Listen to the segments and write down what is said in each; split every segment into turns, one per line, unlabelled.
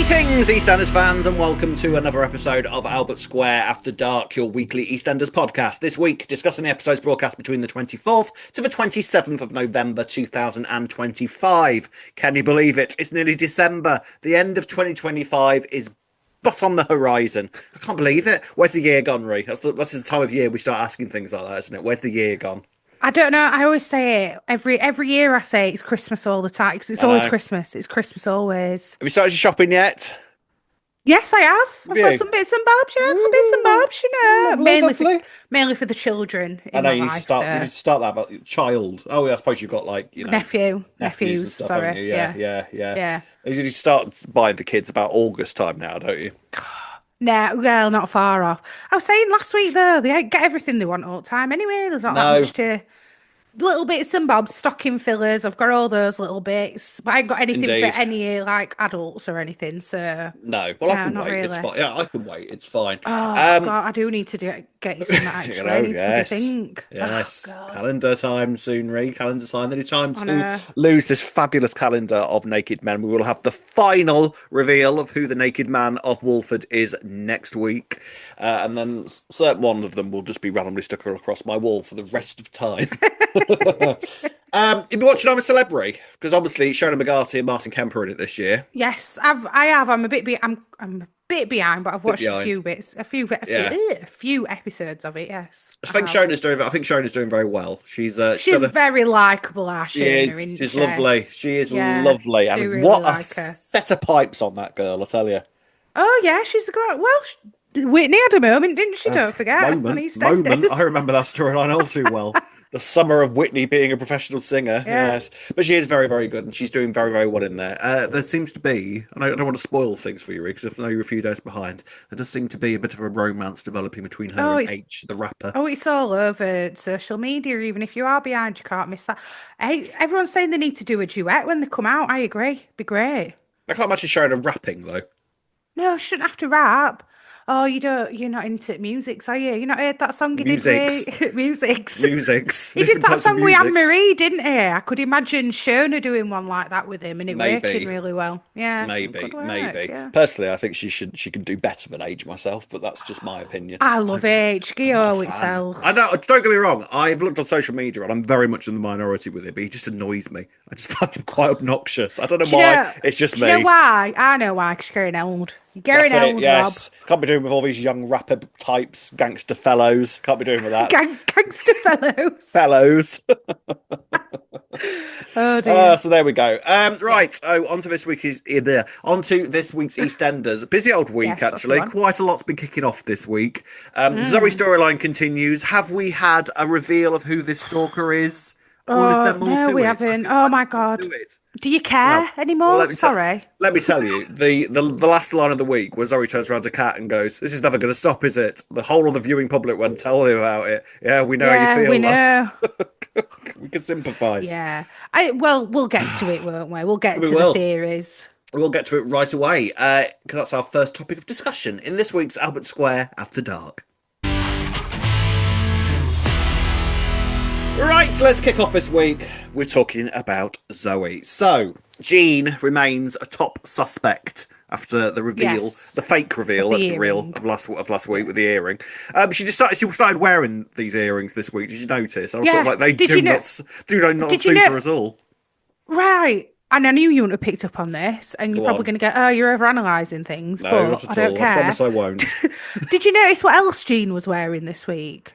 Greetings, EastEnders fans, and welcome to another episode of Albert Square After Dark, your weekly EastEnders podcast. This week, discussing the episodes broadcast between the 24th to the 27th of November 2025. Can you believe it? It's nearly December. The end of 2025 is but on the horizon. I can't believe it. Where's the year gone, Ree? That's the time of year we start asking things like that, isn't it? Where's the year gone?
I don't know. I always say it. Every year I say it's Christmas all the time because it's always Christmas. It's Christmas always.
Have you started your shopping yet?
Yes, I have. I've got some bits and bobs, mainly for the children.
I know you need to start that about your child. Oh, yeah, I suppose you've got
nephews
and stuff,
sorry.
haven't you? Yeah. You start buying the kids about August time now, don't you?
Nah, well, not far off. I was saying last week though, they get everything they want all the time anyway. There's not that much to. Little bits and bobs, stocking fillers. I've got all those little bits, but I ain't got anything for any adults or anything. So
no, well, I can wait. Really. It's fine. Yeah, I can wait. It's fine.
Oh God, I do need to get you some actually. I need to think.
Yes, calendar time soon, Ree. Calendar time. Any time to lose this fabulous calendar of naked men. We will have the final reveal of who the naked man of Wolford is next week, and then certain one of them will just be randomly stuck across my wall for the rest of time. You've been watching I'm a Celebrity because obviously Shona McGarty and Martin Kemp are in it this year.
Yes, I have. I'm a bit behind, but I've watched a few episodes of it. Yes,
I think Shona's doing very well. She's
very likable. She's
lovely. She is lovely, and really what a set of pipes on that girl, I tell you.
Oh yeah, she's a girl. Well, Whitney had a moment, didn't she? Don't forget.
Moment. I remember that storyline all too well. The summer of Whitney being a professional singer, yes. But she is very, very good, and she's doing very, very well in there. There seems to be, and I don't want to spoil things for you, Rick, because I know you're a few days behind. There does seem to be a bit of a romance developing between her and H, the rapper.
Oh, it's all over social media. Even if you are behind, you can't miss that. Everyone's saying they need to do a duet when they come out. I agree. Be great.
I can't imagine Shona rapping, though.
No, she shouldn't have to rap. Oh, you're not into music, are you? You not heard that song he did with Musics.
He
did that song with Anne-Marie, didn't he? I could imagine Shona doing one like that with him and it working really well. Yeah.
Maybe. Yeah. Personally, I think she can do better than Age myself, but that's just my opinion.
I love Age. Gio itself.
I know, don't get me wrong, I've looked on social media and I'm very much in the minority with it, but he just annoys me. I just find him quite obnoxious. I don't know why. It's just me.
You know why? I know why, because you're getting old. You're getting old,
yes. Rob. Can't be doing with all these young rapper types, gangster fellows. Can't be doing with that.
Gangster fellows.
Oh dear. So there we go. Right. So onto this week's EastEnders. Busy old week, actually. Quite a lot's been kicking off this week. Zoe storyline continues. Have we had a reveal of who this stalker is?
No, we haven't. Oh my God. Do you care anymore?
Well,
Sorry.
Let me tell you, the last line of the week was Zoe turns around to Kat and goes, "This is never going to stop, is it?" The whole of the viewing public went, "Tell him about it." Yeah, we know how you feel.
We know.
We can sympathise.
Yeah. We'll get to it, won't we? We'll get to the theories.
We'll get to it right away, because that's our first topic of discussion in this week's Albert Square After Dark. Right, let's kick off this week. We're talking about Zoe. So, Jean remains a top suspect after the reveal, the fake reveal, let's be real, of last week with the earring. She started wearing these earrings this week. Did you notice? I was sort of like, they do not suit her at all.
Right. And I knew you wouldn't have picked up on this, and you're probably going to go, "Oh, you're overanalyzing things."
No,
but
not at
I don't
all.
care.
I promise I won't.
Did you notice what else Jean was wearing this week?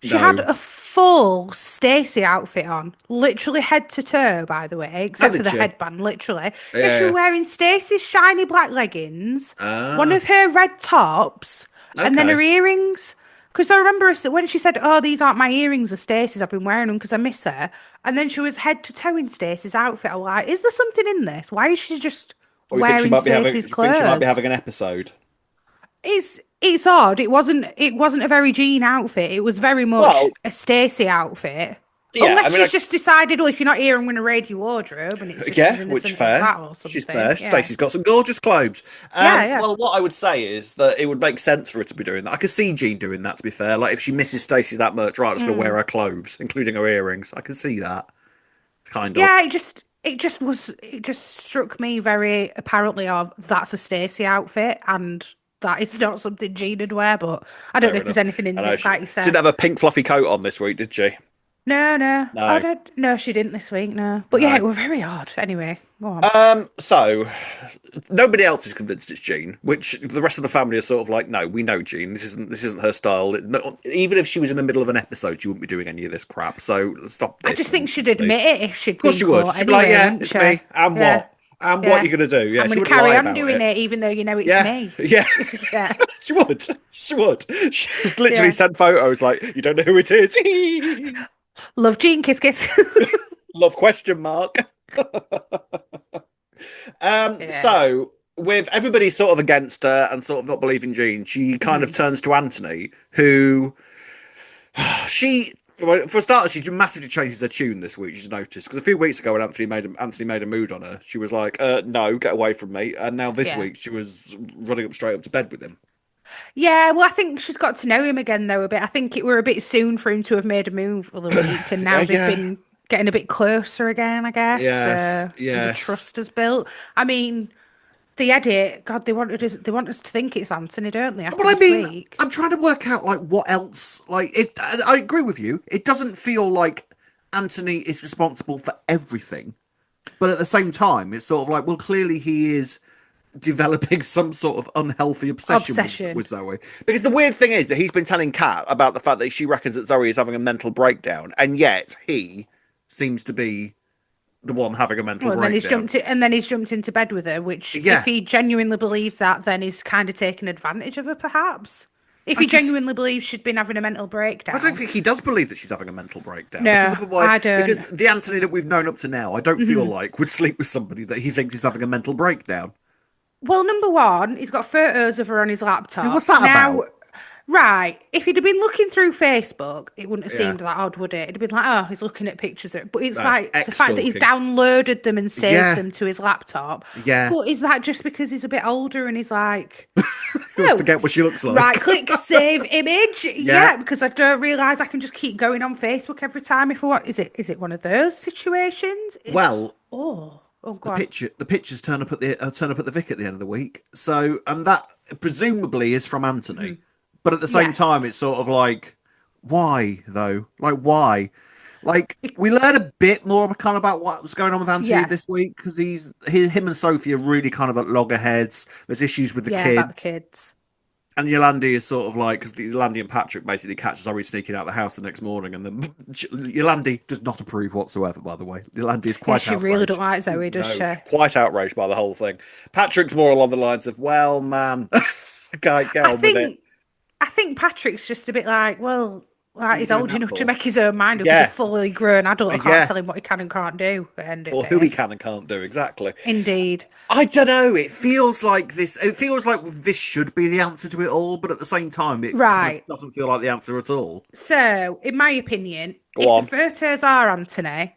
She had a full Stacey outfit on, literally head to toe, by the way, except for the headband, literally. Yeah. She was wearing Stacey's shiny black leggings, one of her red tops, and then her earrings. Because I remember when she said, "Oh, these aren't my earrings, they're Stacey's, I've been wearing them because I miss her." And then she was head to toe in Stacey's outfit. I'm like, is there something in this? Why is she just wearing Stacey's clothes?
You think she might be having an episode?
It's odd. It wasn't a very Jean outfit. It was very much a Stacey outfit. Yeah, unless she's just decided, if you're not here, I'm going to raid your wardrobe, and it's just
which fair. She's fair. Yeah. Stacey's got some gorgeous clothes. Well, what I would say is that it would make sense for her to be doing that. I could see Jean doing that. To be fair, like if she misses Stacey that much, right, I'm just going to wear her clothes, including her earrings. I can see that. Kind of.
Yeah, It just struck me very apparently of that's a Stacey outfit and that is not something Jean would wear, but I don't
Fair
know if there's
enough.
anything in
I know
it,
she
like you
didn't
said.
have a pink fluffy coat on this week, did she?
No, no. Oh,
No,
no, she didn't this week, no. But yeah,
no.
it was very odd. Anyway, go on.
So nobody else is convinced it's Jean, which the rest of the family are sort of like, no, we know Jean. This isn't her style. Even if she was in the middle of an episode, she wouldn't be doing any of this crap. So stop
I
this
just think she'd
nonsense, please.
admit it if she'd
Of course
been
she would.
caught
She'd be like,
anyway,
yeah,
wouldn't
it's
she?
me. And
Yeah,
what? And what are
yeah.
you gonna do? Yeah,
I'm
she
going to
wouldn't
carry
lie
on
about
doing
it.
it even though you know it's
Yeah,
me.
yeah.
Yeah,
She would. She would. She would literally
yeah.
send photos like, you don't know who it is.
Love Jean, kiss, kiss.
Love question mark.
Yeah,
So with everybody sort of against her and sort of not believing Jean, she kind of
Mhm.
turns to Anthony, who she well, for starters, she massively changes her tune this week. She's noticed because a few weeks ago when Anthony made a mood on her, she was like, "No, get away from me." And now this
yeah.
week, she was running up straight up to bed with him.
Yeah, well, I think she's got to know him again, though, a bit. I think it were a bit soon for him to have made a move the other week, and now they've
Yeah,
been getting a bit closer again, I guess,
yes,
and the
yes.
trust has built. I mean, the edit, God, they want us to think it's Anthony, don't they, after
But I
this
mean,
week?
I'm trying to work out like what else. Like, it. I agree with you. It doesn't feel like Anthony is responsible for everything, but at the same time, it's sort of like, well, clearly he is developing some sort of unhealthy obsession
Obsession.
with Zoe. Because the weird thing is that he's been telling Kat about the fact that she reckons that Zoe is having a mental breakdown, and yet he seems to be the one having a mental
Well,
breakdown.
and then he's jumped into bed with her, which, if
Yeah,
he genuinely believes that, then he's kind of taken advantage of her, perhaps. If
I
he
just
genuinely believes she'd been having a mental
I don't
breakdown.
think he does believe that she's having a mental breakdown because
No,
otherwise,
I don't.
because the Anthony that we've known up to now, I don't feel
Mhm.
like would sleep with somebody that he thinks is having a mental breakdown.
Well, number one, he's got photos of her on his
Yeah, what's
laptop.
that
Now,
about?
right, if he'd have been looking through Facebook, it wouldn't have
Yeah,
seemed that odd, would it? It'd have been like, oh, he's looking at pictures of it. But it's
no,
like the
ex
fact that he's
stalking.
downloaded them and saved
Yeah,
them to his laptop.
yeah.
But is that just because he's a bit older and he's like, oh,
Forget what she looks
right
like.
click, save image?
Yeah.
Yeah, because I don't realise I can just keep going on Facebook every time if I want. Is it one of those situations?
Well,
Oh, go on.
the pictures turn up at the Vic at the end of the week. So, and that presumably is from Anthony, but at the same time,
Yes.
it's sort of like, why though? Like, why? Like, we learn a bit more kind of about what was going on with Anthony
Yeah.
this week because him and Sophie are really kind of at loggerheads. There's issues with the
Yeah, about the
kids.
kids.
And Yolandi is sort of like, because Yolandi and Patrick basically catch Zoe sneaking out the house the next morning, and then Yolandi does not approve whatsoever, by the way. Yolandi is
Yeah,
quite
she really don't
outraged.
like Zoe, does
No,
she?
quite outraged by the whole thing. Patrick's more along the lines of, well, man, I can't get
I
on with it.
think I think Patrick's just a bit like, well,
What
like
are you
he's
doing
old
that
enough to
for?
make his own mind up. He's a
Yeah,
fully grown adult. I can't
yeah.
tell him what he can and can't do at the end of
Or
the
who he
day.
can and can't do, exactly.
Indeed.
I don't know. It feels like this should be the answer to it all, but at the same time, it kind of
Right.
doesn't feel like the answer at all.
So, in my opinion,
Go
if the
on.
photos are Anthony,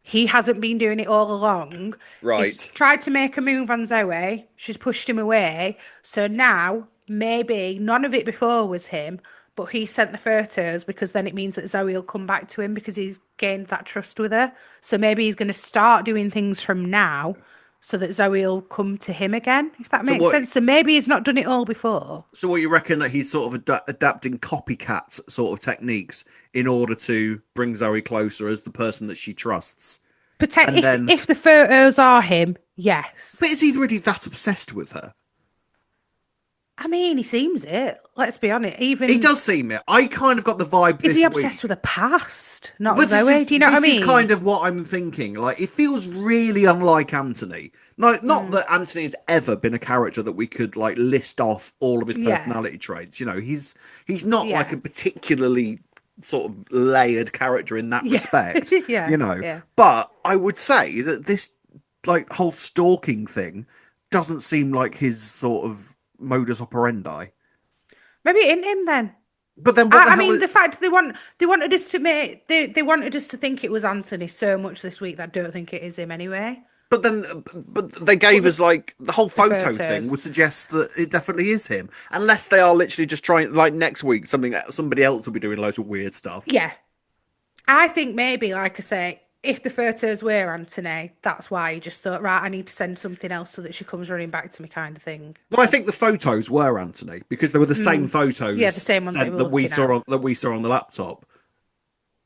he hasn't been doing it all along. He's
Right.
tried to make a move on Zoe. She's pushed him away. So now, maybe none of it before was him, but he sent the photos because then it means that Zoe will come back to him because he's gained that trust with her. So maybe he's going to start doing things from now so that Zoe will come to him again, if that
So
makes
what?
sense. So maybe he's not done it all before.
So what you reckon that he's sort of adapting copycat sort of techniques in order to bring Zoe closer as the person that she trusts, and
If
then,
if the photos are him, yes.
but is he really that obsessed with her?
I mean, he seems it. Let's be honest.
He
Even
does seem it. I kind of got the vibe
is he
this
obsessed
week.
with the past, not
But
Zoe? Do you know what I
this is
mean?
kind of what I'm thinking. Like, it feels really unlike Anthony. Not that Anthony has ever been a character that we could like list off all of his
Yeah,
personality traits. You know, he's not like
yeah,
a particularly sort of layered character in that
yeah,
respect.
yeah,
You know,
yeah.
but I would say that this like whole stalking thing doesn't seem like his sort of modus operandi.
Maybe it isn't him then.
But then what
I,
the
I
hell?
mean, the fact they wanted us to make they wanted us to think it was Anthony so much this week that I don't think it is him anyway.
But they gave
But
us like the whole
the
photo thing
photos,
would suggest that it definitely is him, unless they are literally just trying. Like next week, somebody else will be doing loads of weird stuff.
yeah. I think maybe, like I say, if the photos were Anthony, that's why he just thought, right, I need to send something else so that she comes running back to me, kind of thing.
Well, I think the photos were Anthony because they were the same
Yeah, the
photos
same ones that we were looking at.
that we saw on the laptop.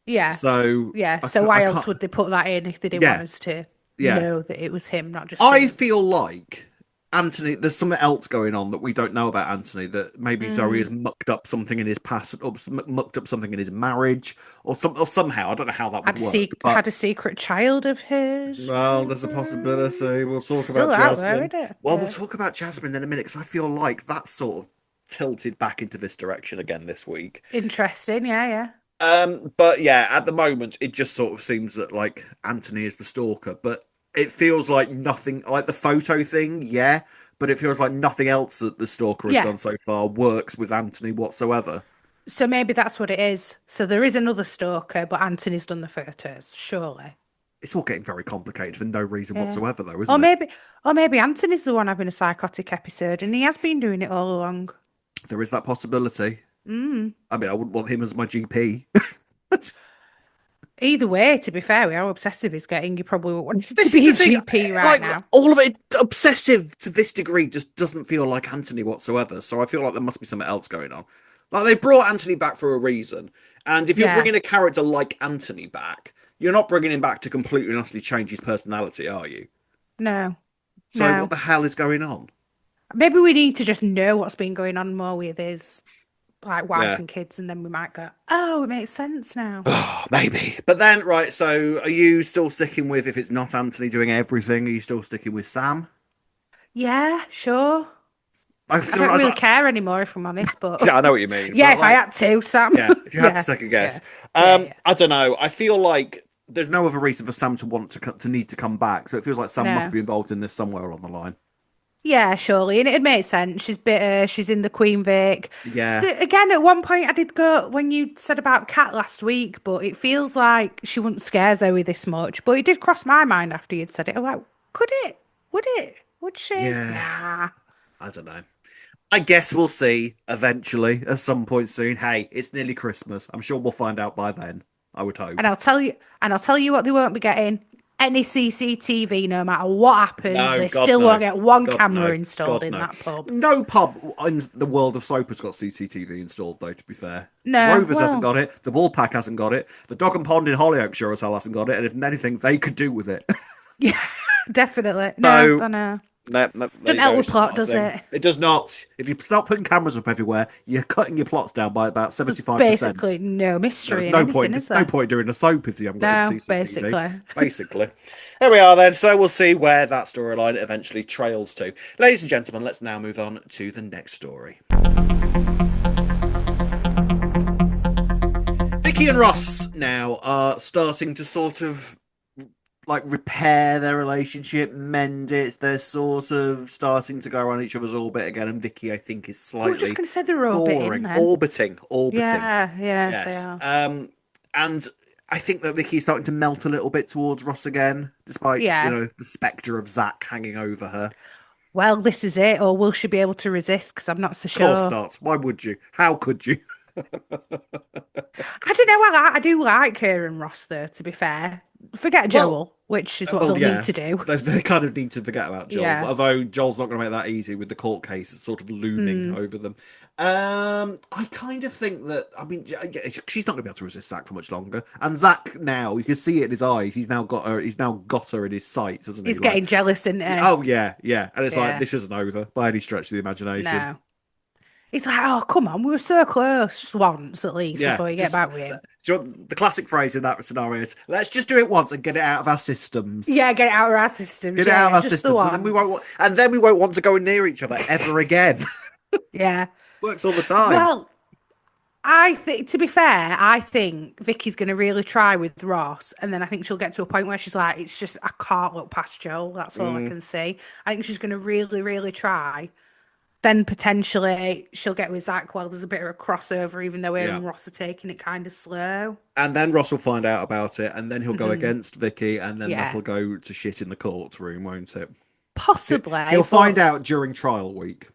Yeah.
So
Yeah.
I,
So
I
why else
can't.
would they put that in if they didn't want
Yeah,
us to
yeah.
know that it was him, not just
I
think?
feel like Anthony, there's something else going on that we don't know about Anthony. That maybe Zoe has mucked up something in his past, or mucked up something in his marriage, or somehow I don't know how that would work. But
Had a secret child of his.
well, there's a possibility. We'll
It's
talk about
still out there,
Jasmine.
isn't it?
Well, we'll
Yeah.
talk about Jasmine in a minute because I feel like that's sort of tilted back into this direction again this week.
Interesting. Yeah, yeah.
But yeah, at the moment, it just sort of seems that like Anthony is the stalker, but it feels like nothing, like the photo thing, yeah, but it feels like nothing else that the stalker has
Yeah.
done so far works with Anthony whatsoever.
So maybe that's what it is. So there is another stalker, but Anthony's done the photos, surely.
It's all getting very complicated for no reason
Yeah.
whatsoever, though,
Or
isn't it?
maybe or maybe Anthony's the one having a psychotic episode and he has been doing it all along.
There is that possibility. I mean, I wouldn't want him as my GP.
Either way, to be fair, with how obsessive he's getting, you probably wouldn't want him to
This is
be a
the thing,
GP right
like
now.
all of it obsessive to this degree just doesn't feel like Anthony whatsoever. So I feel like there must be something else going on. Like they brought Anthony back for a reason, and if you're
Yeah.
bringing a character like Anthony back, you're not bringing him back to completely and utterly change his personality, are you?
No.
So what
No.
the hell is going on?
Maybe we need to just know what's been going on more with his like wife
Yeah,
and kids, and then we might go, oh, it makes sense now.
maybe. But then, right? So are you still sticking with if it's not Anthony doing everything? Are you still sticking with Sam?
Yeah, sure.
I
I
still,
don't
I,
really
don't-
care anymore, if I'm honest, but
yeah, I know what you mean,
yeah,
but
if I
like.
had to, Sam.
Yeah, if you had to
Yeah,
take a
yeah,
guess.
yeah, yeah.
I don't know. I feel like there's no other reason for Sam to want to need to come back. So it feels like Sam must
No.
be involved in this somewhere along the line.
Yeah, surely. And it'd make sense. She's bitter. She's in the Queen Vic.
Yeah.
Again, at one point, I did go when you said about Kat last week, but it feels like she wouldn't scare Zoe this much. But it did cross my mind after you'd said it. I'm like, could it? Would it? Would she?
Yeah.
Nah.
I don't know. I guess we'll see eventually at some point soon. Hey, it's nearly Christmas. I'm sure we'll find out by then. I would hope.
And I'll tell you what they won't be getting. Any CCTV, no matter what happens,
No,
they
God
still
no.
won't get one
God
camera
no.
installed
God
in
no.
that pub.
No pub in the world of soap has got CCTV installed, though, to be fair.
No,
Rovers hasn't
well,
got it. The Woolpack hasn't got it. The Dog and Pond in Hollyoake sure as hell hasn't got it. And if anything, they could do with it.
yeah, definitely. No,
So
I know.
no, there
Doesn't
you
help
go.
with
It's
plot,
not a
does
thing.
it?
It does not. If you start putting cameras up everywhere, you're cutting your plots down by about
There's
75%.
basically no
There's
mystery in
no
anything,
point.
is
No
there?
point doing a soap if you haven't got any
No,
CCTV.
basically.
Basically, there we are then. So we'll see where that storyline eventually trails to. Ladies and gentlemen, let's now move on to the next story. Vicki and Ross now are starting to sort of like repair their relationship, mend it. They're sort of starting to go around each other's orbit again, and Vicky, I think, is
I was just
slightly
going to say they're orbiting
thawing,
then.
orbiting.
Yeah, they
Yes.
are.
And I think that Vicky's starting to melt a little bit towards Ross again, despite
Yeah.
the spectre of Zack hanging over her.
Well, this is it, or will she be able to resist? Because I'm not so
Of course
sure.
not. Why would you? How could you?
I don't know. I do like her and Ross, though, to be fair. Forget
Well,
Joel, which is what
well,
they'll
yeah.
need to do.
They kind of need to forget about Joel,
Yeah.
although Joel's not going to make that easy with the court case sort of looming over them. I kind of think that, I mean, she's not going to be able to resist Zack for much longer. And Zack now, you can see it in his eyes. He's now got her. He's now got her in his sights, hasn't he?
He's getting jealous, isn't he?
Oh yeah, yeah. And it's like
Yeah.
this isn't over by any stretch of the imagination.
No. He's like, oh, come on, we were so close. Just once, at least,
Yeah,
before you get back with him.
Do you know what the classic phrase in that scenario is, let's just do it once and get it out of our systems.
Yeah, get it out of our systems.
Get it
yeah,
out of our
just
systems,
the
and then
once.
we won't want to go near each other ever again.
Yeah.
Works all the time.
Well, I think, to be fair, I think Vicky's going to really try with Ross, and then I think she'll get to a point where she's like, it's just, I can't look past Joel. That's all I can see. I think she's going to really, really try. Then potentially she'll get with Zack while there's a bit of a crossover, even though her and Ross are taking it kind of slow.
And then Ross will find out about it, and then he'll go against Vicky, and then that'll go to shit in the courtroom, won't it?
Possibly.
He'll find out during trial week.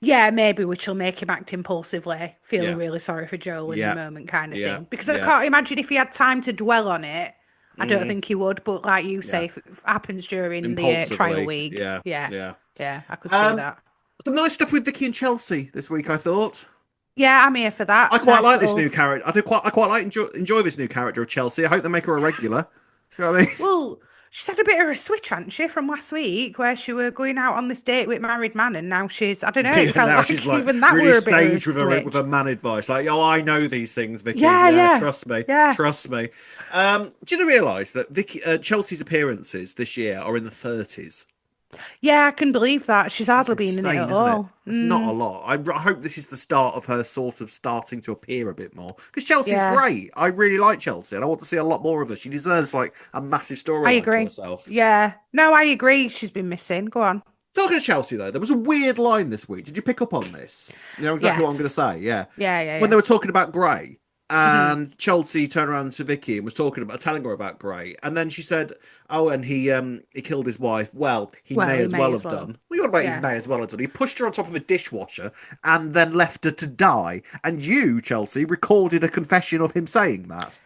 Yeah, maybe, which will make him act impulsively, feeling really sorry for Joel in the moment kind of thing. Because I can't imagine if he had time to dwell on it, I don't think he would, but like you say, if it happens during the trial
Impulsively.
week,
Yeah.
yeah, I could see that.
Some nice stuff with Vicky and Chelsea this week, I thought.
Yeah, I'm here for that.
I quite like this new character. I quite like enjoy this new character of Chelsea. I hope they make her a regular. You know what I mean?
Well, she's had a bit of a switch, hasn't she, from last week, where she were going out on this date with married man, and now she's, I don't know, it felt
Now
like
she's like
even that
really
were a bit of a
sage with her
switch.
man advice. Like, oh, I know these things, Vicky.
Yeah,
Yeah,
yeah,
trust me,
yeah.
trust me. Do you realise that Chelsea's appearances this year are in the 30s?
Yeah, I can believe that. She's
That's
hardly been in it
insane,
at
isn't it?
all.
It's not a lot. I hope this is the start of her sort of starting to appear a bit more. Because Chelsea's
Yeah,
great. I really like Chelsea, and I want to see a lot more of her. She deserves like a massive
I
storyline to
agree.
herself.
Yeah. No, I agree. She's been missing. Go on.
Talking to Chelsea though, there was a weird line this week. Did you pick up on this? You know exactly what I'm going to
Yes.
say. Yeah,
Yeah, yeah,
when
yeah.
they were talking about Gray,
Hmm.
and Chelsea turned around to Vicky and was telling her about Gray, and then she said, "Oh, and he killed his wife. Well, he
Well,
may
he
as
may
well
as
have
well.
done. Well, what about he
Yeah.
may as well have done? He pushed her on top of a dishwasher and then left her to die. And you, Chelsea, recorded a confession of him saying that."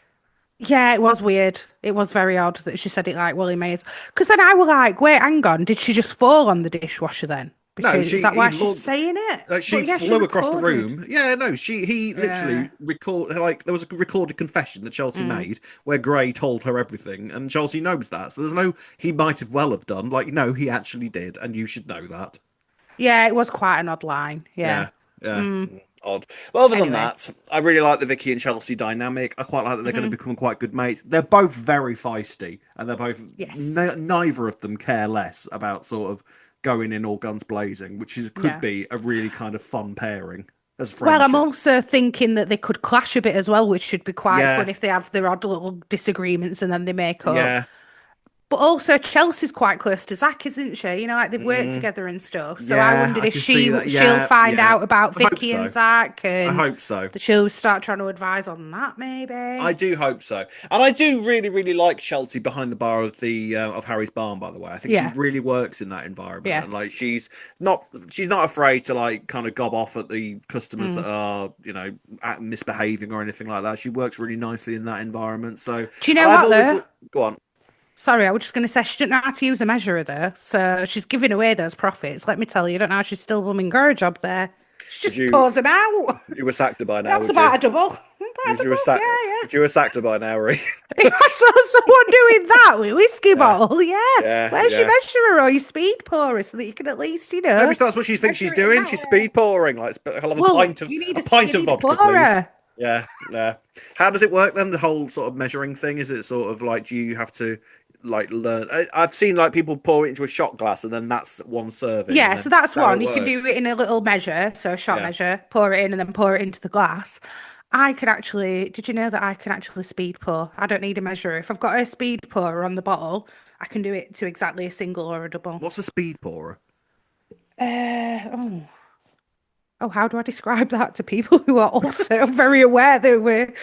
Yeah, it was weird. It was very odd that she said it like Willie Mays. Because then I was like, wait, hang on. Did she just fall on the dishwasher then?
No,
Because is that why she's saying it?
she
But yeah, she
flew across the
recorded.
room. Yeah, no, he
Yeah.
literally there was a recorded confession that Chelsea made where Gray told her everything, and Chelsea knows that. So there's no he might have well have done. Like, no, he actually did, and you should know that.
Yeah, it was quite an odd line. Yeah.
Yeah, yeah. Odd. But other than
Anyway.
that, I really like the Vicky and Chelsea dynamic. I quite like that they're going to
Hmm.
become quite good mates. They're both very feisty, and they're both
Yes.
neither of them care less about sort of going in all guns blazing, which is could
Yeah.
be a really kind of fun pairing as
Well, I'm
friendship.
also thinking that they could clash a bit as well, which should be quite fun
Yeah,
if they have their odd little disagreements and then they make up.
yeah,
But also, Chelsea's quite close to Zach, isn't she? You know, like they've worked
mm,
together and stuff. So I
yeah.
wondered
I
if
can see that.
she'll
Yeah,
find
yeah.
out about
I hope
Vicky and
so.
Zach,
I
and
hope so.
she'll start trying to advise on that,
I
maybe.
do hope so, and I do really, really like Chelsea behind the bar of the of Harry's barn. By the way, I think she
Yeah,
really works in that environment,
yeah.
and like she's not afraid to like kind of gob off at the customers that
Mm.
are misbehaving or anything like that. She works really nicely in that environment. So, and
Do you know
I've
what
always
though?
go on.
Sorry, I was just going to say she didn't know how to use a measurer though, so she's giving away those profits. Let me tell you, I don't know how she's still blooming got a job there. She
Would
just pours them out.
you were sacked her by now?
That's
Would you?
about a double. About a
You were
double,
sacked.
yeah, yeah.
Would you were sacked her by now, Ree?
If I saw someone doing that with whiskey
Yeah,
bottle, yeah.
yeah,
Where's your
yeah.
measurer or your speed pourer so that you can at least,
Maybe that's what she thinks she's
measure it in
doing.
that
She's
way?
speed pouring. Like, I'll have
Well,
a pint
you
of
need a
vodka, please.
pourer.
Yeah, yeah. How does it work then? The whole sort of measuring thing? Is it sort of like, do you have to like learn? I've seen like people pour it into a shot glass and then that's one serving, and
Yeah,
then
so
is
that's
that how it
one. You can do
works?
it in a little measure, so a shot
Yeah.
measure, pour it in and then pour it into the glass. I can actually, did you know that I can actually speed pour? I don't need a measurer. If I've got a speed pourer on the bottle, I can do it to exactly a single or a double.
What's a speed pourer?
Oh. Oh, how do I describe that to people who are also very aware that we're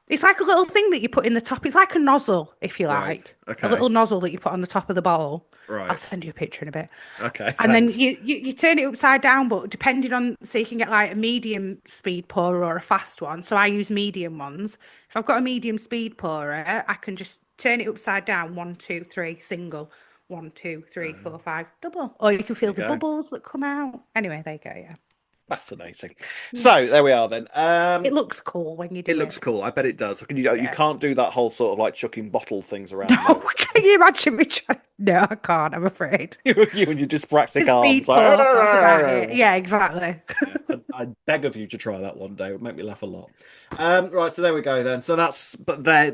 it's like a little thing that you put in the top. It's like a nozzle, if you
Right.
like. A
Okay.
little nozzle that you put on the top of the bottle. I'll
Right.
send you a picture in a bit.
Okay.
And then
Thanks.
you turn it upside down, but depending on, so you can get like a medium speed pourer or a fast one. So I use medium ones. If I've got a medium speed pourer, I can just turn it upside down. One, two, three, single. One, two, three, four, five, double. Or you can
There
feel
you
the
go.
bubbles that come out. Anyway, there you go. Yeah.
Fascinating. So
Yes.
there we are then.
It looks cool when you
It
do
looks
it.
cool. I bet it does. You
Yeah.
can't do that whole sort of like chucking bottle things around
No,
though.
can you imagine me trying? No, I can't, I'm afraid.
You and your dyspraxic
The
arms.
speed
Like,
pour, that's about it. Yeah, exactly.
yeah, I beg of you to try that one day. It would make me laugh a lot. Right, so there we go then. So that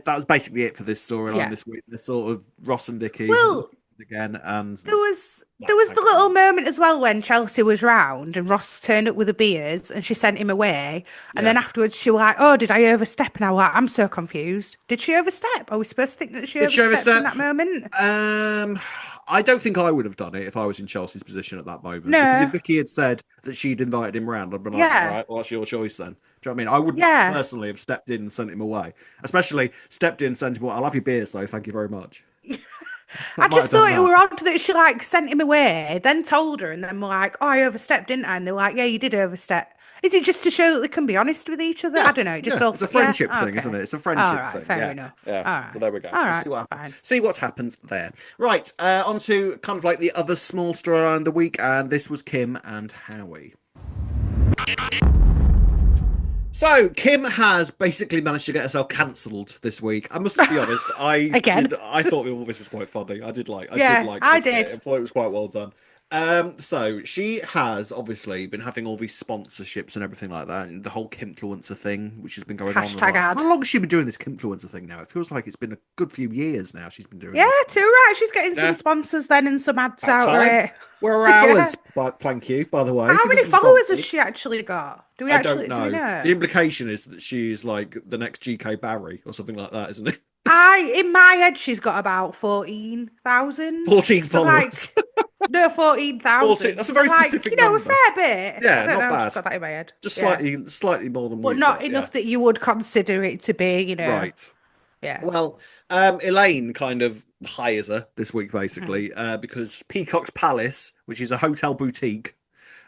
was basically it for this storyline
Yeah.
this week. The sort of Ross and Vicky
Well,
again, and
there was the little moment as well when Chelsea was round and Ross turned up with the beers and she sent him away. And
yeah.
then afterwards she was like, "Oh, did I overstep?" And I was like, "I'm so confused. Did she overstep? Are we supposed to think that she
Did she
overstepped in
overstep?
that moment?"
I don't think I would have done it if I was in Chelsea's position at that moment. Because if
No.
Vicky had said that she'd invited him round, I'd been like, all
Yeah.
right, well, that's your choice then. Do you know what I mean? I would not
Yeah.
personally have stepped in and sent him away. Especially stepped in and sent him away. I'll have your beers though, thank you very much.
I
might
just
have done
thought it
that.
were odd that she like sent him away, then told her, and then were like, "Oh, I overstepped, didn't I?" And they're like, "Yeah, you did overstep." Is it just to show that they can be honest with each other? I
Yeah,
don't know. It just
yeah.
all,
It's a
yeah,
friendship thing, isn't
okay,
it? It's a
all
friendship
right,
thing.
fair
Yeah,
enough.
yeah.
All
So
right,
there we go.
all
We'll
right, fine.
see what happens there. Right, on to kind of like the other small storyline of the week, and this was Kim and Howie. So Kim has basically managed to get herself cancelled this week. I must be honest,
Again,
I thought all this was quite funny. I did
yeah,
like
I
this bit.
did.
I thought it was quite well done. So she has obviously been having all these sponsorships and everything like that, and the whole Kimfluencer thing, which has been going on.
Hashtag ad.
How long has she been doing this Kimfluencer thing now? It feels like it's been a good few years now. She's been doing
Yeah,
this.
too right. She's getting some
Yeah,
sponsors then and some ads
about
out of
time.
it.
Where are
Yeah.
ours? But thank you, by the way.
How
Give us
many
some
followers has
sponsors.
she actually got?
I don't
Do we
know.
know?
The implication is that she's like the next GK Barry or something like that, isn't it?
In my head, she's got about 14,000.
14
So like,
followers.
no,
14.
14,000.
That's a
So
very
like,
specific
a
number.
fair bit. I
Yeah,
don't
not
know. I've just
bad.
got that in my head.
Just
Yeah,
slightly more than
but
we've
not
got. Yeah.
enough that you would consider it to be.
Right.
Yeah.
Well, Elaine kind of hires her this week
Mhm.
basically, because Peacock's Palace, which is a hotel boutique,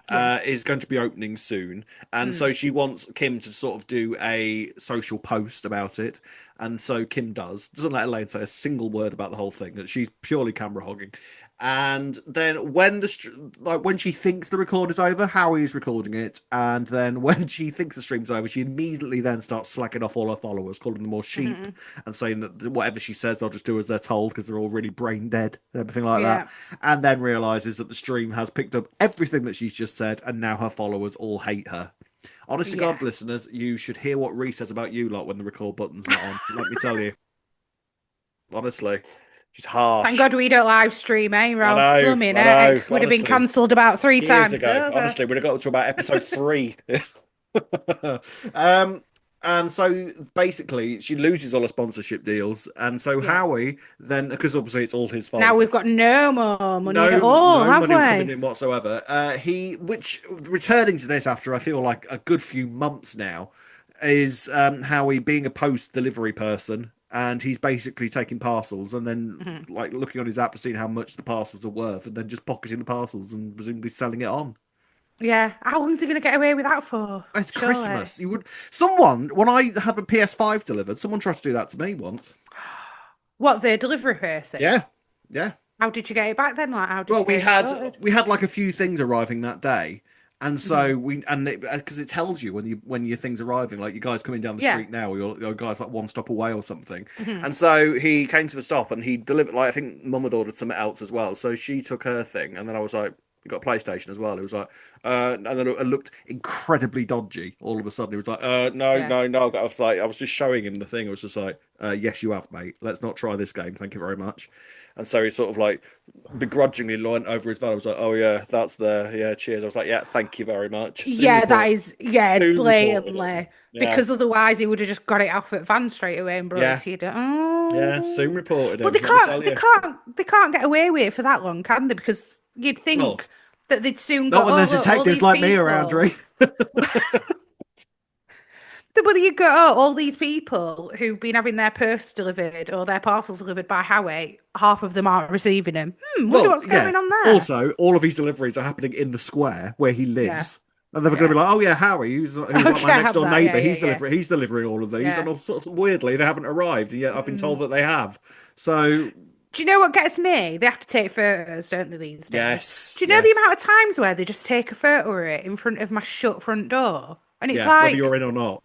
Yes.
is going to be opening soon. And so
Mm.
she wants Kim to sort of do a social post about it. And so Kim doesn't let Elaine say a single word about the whole thing, that she's purely camera hogging. And then when she thinks the record is over, Howie's recording it. And then when she thinks the stream's over, she immediately then starts slacking off all her followers, calling them all sheep,
Mhm.
and saying that whatever she says, they'll just do as they're told because they're all really brain dead and everything like that.
Yeah.
And then realizes that the stream has picked up everything that she's just said, and now her followers all hate her. Honest to
Yeah.
God, listeners, you should hear what Reese says about you lot when the record button's not on. Let me tell you. Honestly, she's
Thank
harsh.
God we don't live stream, eh, Rob? Blooming
I know.
heck. Would have been
Honestly,
cancelled about three
years
times
ago.
over.
Honestly, we'd have got up to about episode 3. um, and so basically, she loses all her sponsorship deals, and so
Yeah.
Howie then, because obviously it's all his
Now
fault.
we've got no more money at all,
No
have
money coming
we?
in whatsoever. Which returning to this after I feel like a good few months now, is Howie being a post delivery person, and he's basically taking parcels and then
Mhm.
like looking on his app to see how much the parcels are worth, and then just pocketing the parcels and presumably selling it on.
Yeah. How long is he going to get away with that for?
It's
Surely.
Christmas. Someone when I had my PS5 delivered, someone tried to do that to me once.
What, the delivery person?
Yeah, yeah.
How did you get it back then? Like, how did
Well,
you get it sorted?
we had like a few things arriving that day, and
Mhm.
so because it tells you when your things arriving, like you guys coming down the
Yeah.
street now, or your guys like one stop away or something.
Mhm.
And so he came to the stop and he delivered. Like I think Mum had ordered something else as well, so she took her thing, and then I was like, "You got a PlayStation as well?" It was like, and then it looked incredibly dodgy. All of a sudden, he was like, no,
Yeah.
no, no." I was just showing him the thing. I was just like, "Yes, you have, mate. Let's not try this game. Thank you very much." And so he sort of like begrudgingly leant over his van. I was like, "Oh yeah, that's there. Yeah, cheers." I was like, "Yeah, thank you very much." Soon
Yeah, that
report.
is, yeah,
Soon reported it.
blatantly.
Yeah,
Because otherwise he would have just got it off at van straight away and brought it
yeah,
to you.
yeah. Soon
Oh.
reported
But
him. Let me tell you.
they can't get away with it for that long, can they? Because you'd
Well,
think that they'd soon
not
got,
when
oh,
there's
look, all
detectives
these
like me around,
people.
Reese.
But you go, oh, all these people who've been having their purse delivered or their parcels delivered by Howie, half of them aren't receiving them. Wonder
Well,
what's
yeah.
going on there.
Also, all of his deliveries are happening in the square where he
Yeah,
lives. And they're going to
yeah.
be like, "Oh yeah, Harry, who's like
Okay,
my
I
next
have
door
that. Yeah,
neighbour.
yeah, yeah.
He's delivering all of these." And
Yeah.
all sorts weirdly, they haven't arrived, and yet I've been told
Mm.
that they have. So
Do you know what gets me? They have to take photos, don't they, these days?
yes,
Do you know the
yes,
amount of times where they just take a photo of it in front of my shut front door? And it's
yeah. Whether
like,
you're in or not.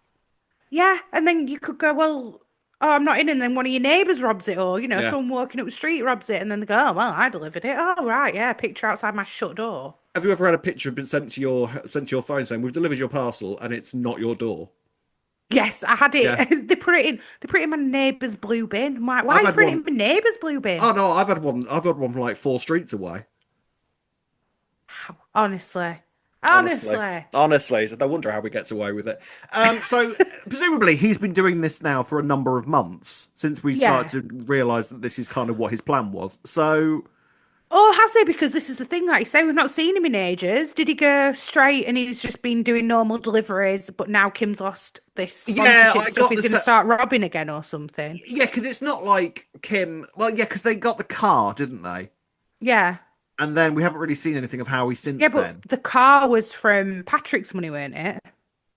yeah, and then you could go, well, oh, I'm not in, and then one of your neighbours robs it, or,
Yeah.
someone walking up the street robs it, and then they go, oh, well, I delivered it. Oh, right, yeah, picture outside my shut door.
Have you ever had a picture been sent to your phone saying we've delivered your parcel and it's not your door?
Yes, I had
Yeah.
it. They put it in my neighbour's blue bin. I'm like, why are
I've
you
had
putting it
one.
in my neighbour's blue bin?
Oh no, I've had one from like 4 streets away.
Honestly.
Honestly,
Honestly.
honestly, so I wonder how he gets away with it. So presumably he's been doing this now for a number of months since we
Yeah.
started to realise that this is kind of what his plan was. So
Oh, has he? Because this is the thing, like you say, we've not seen him in ages. Did he go straight and he's just been doing normal deliveries, but now Kim's lost this
Yeah,
sponsorship
I
stuff,
got
he's
the
going to start robbing again or something?
yeah, because it's not like Kim. Well, yeah, because they got the car, didn't they?
Yeah.
And then we haven't really seen anything of Howie
Yeah,
since
but
then.
the car was from Patrick's money, weren't it?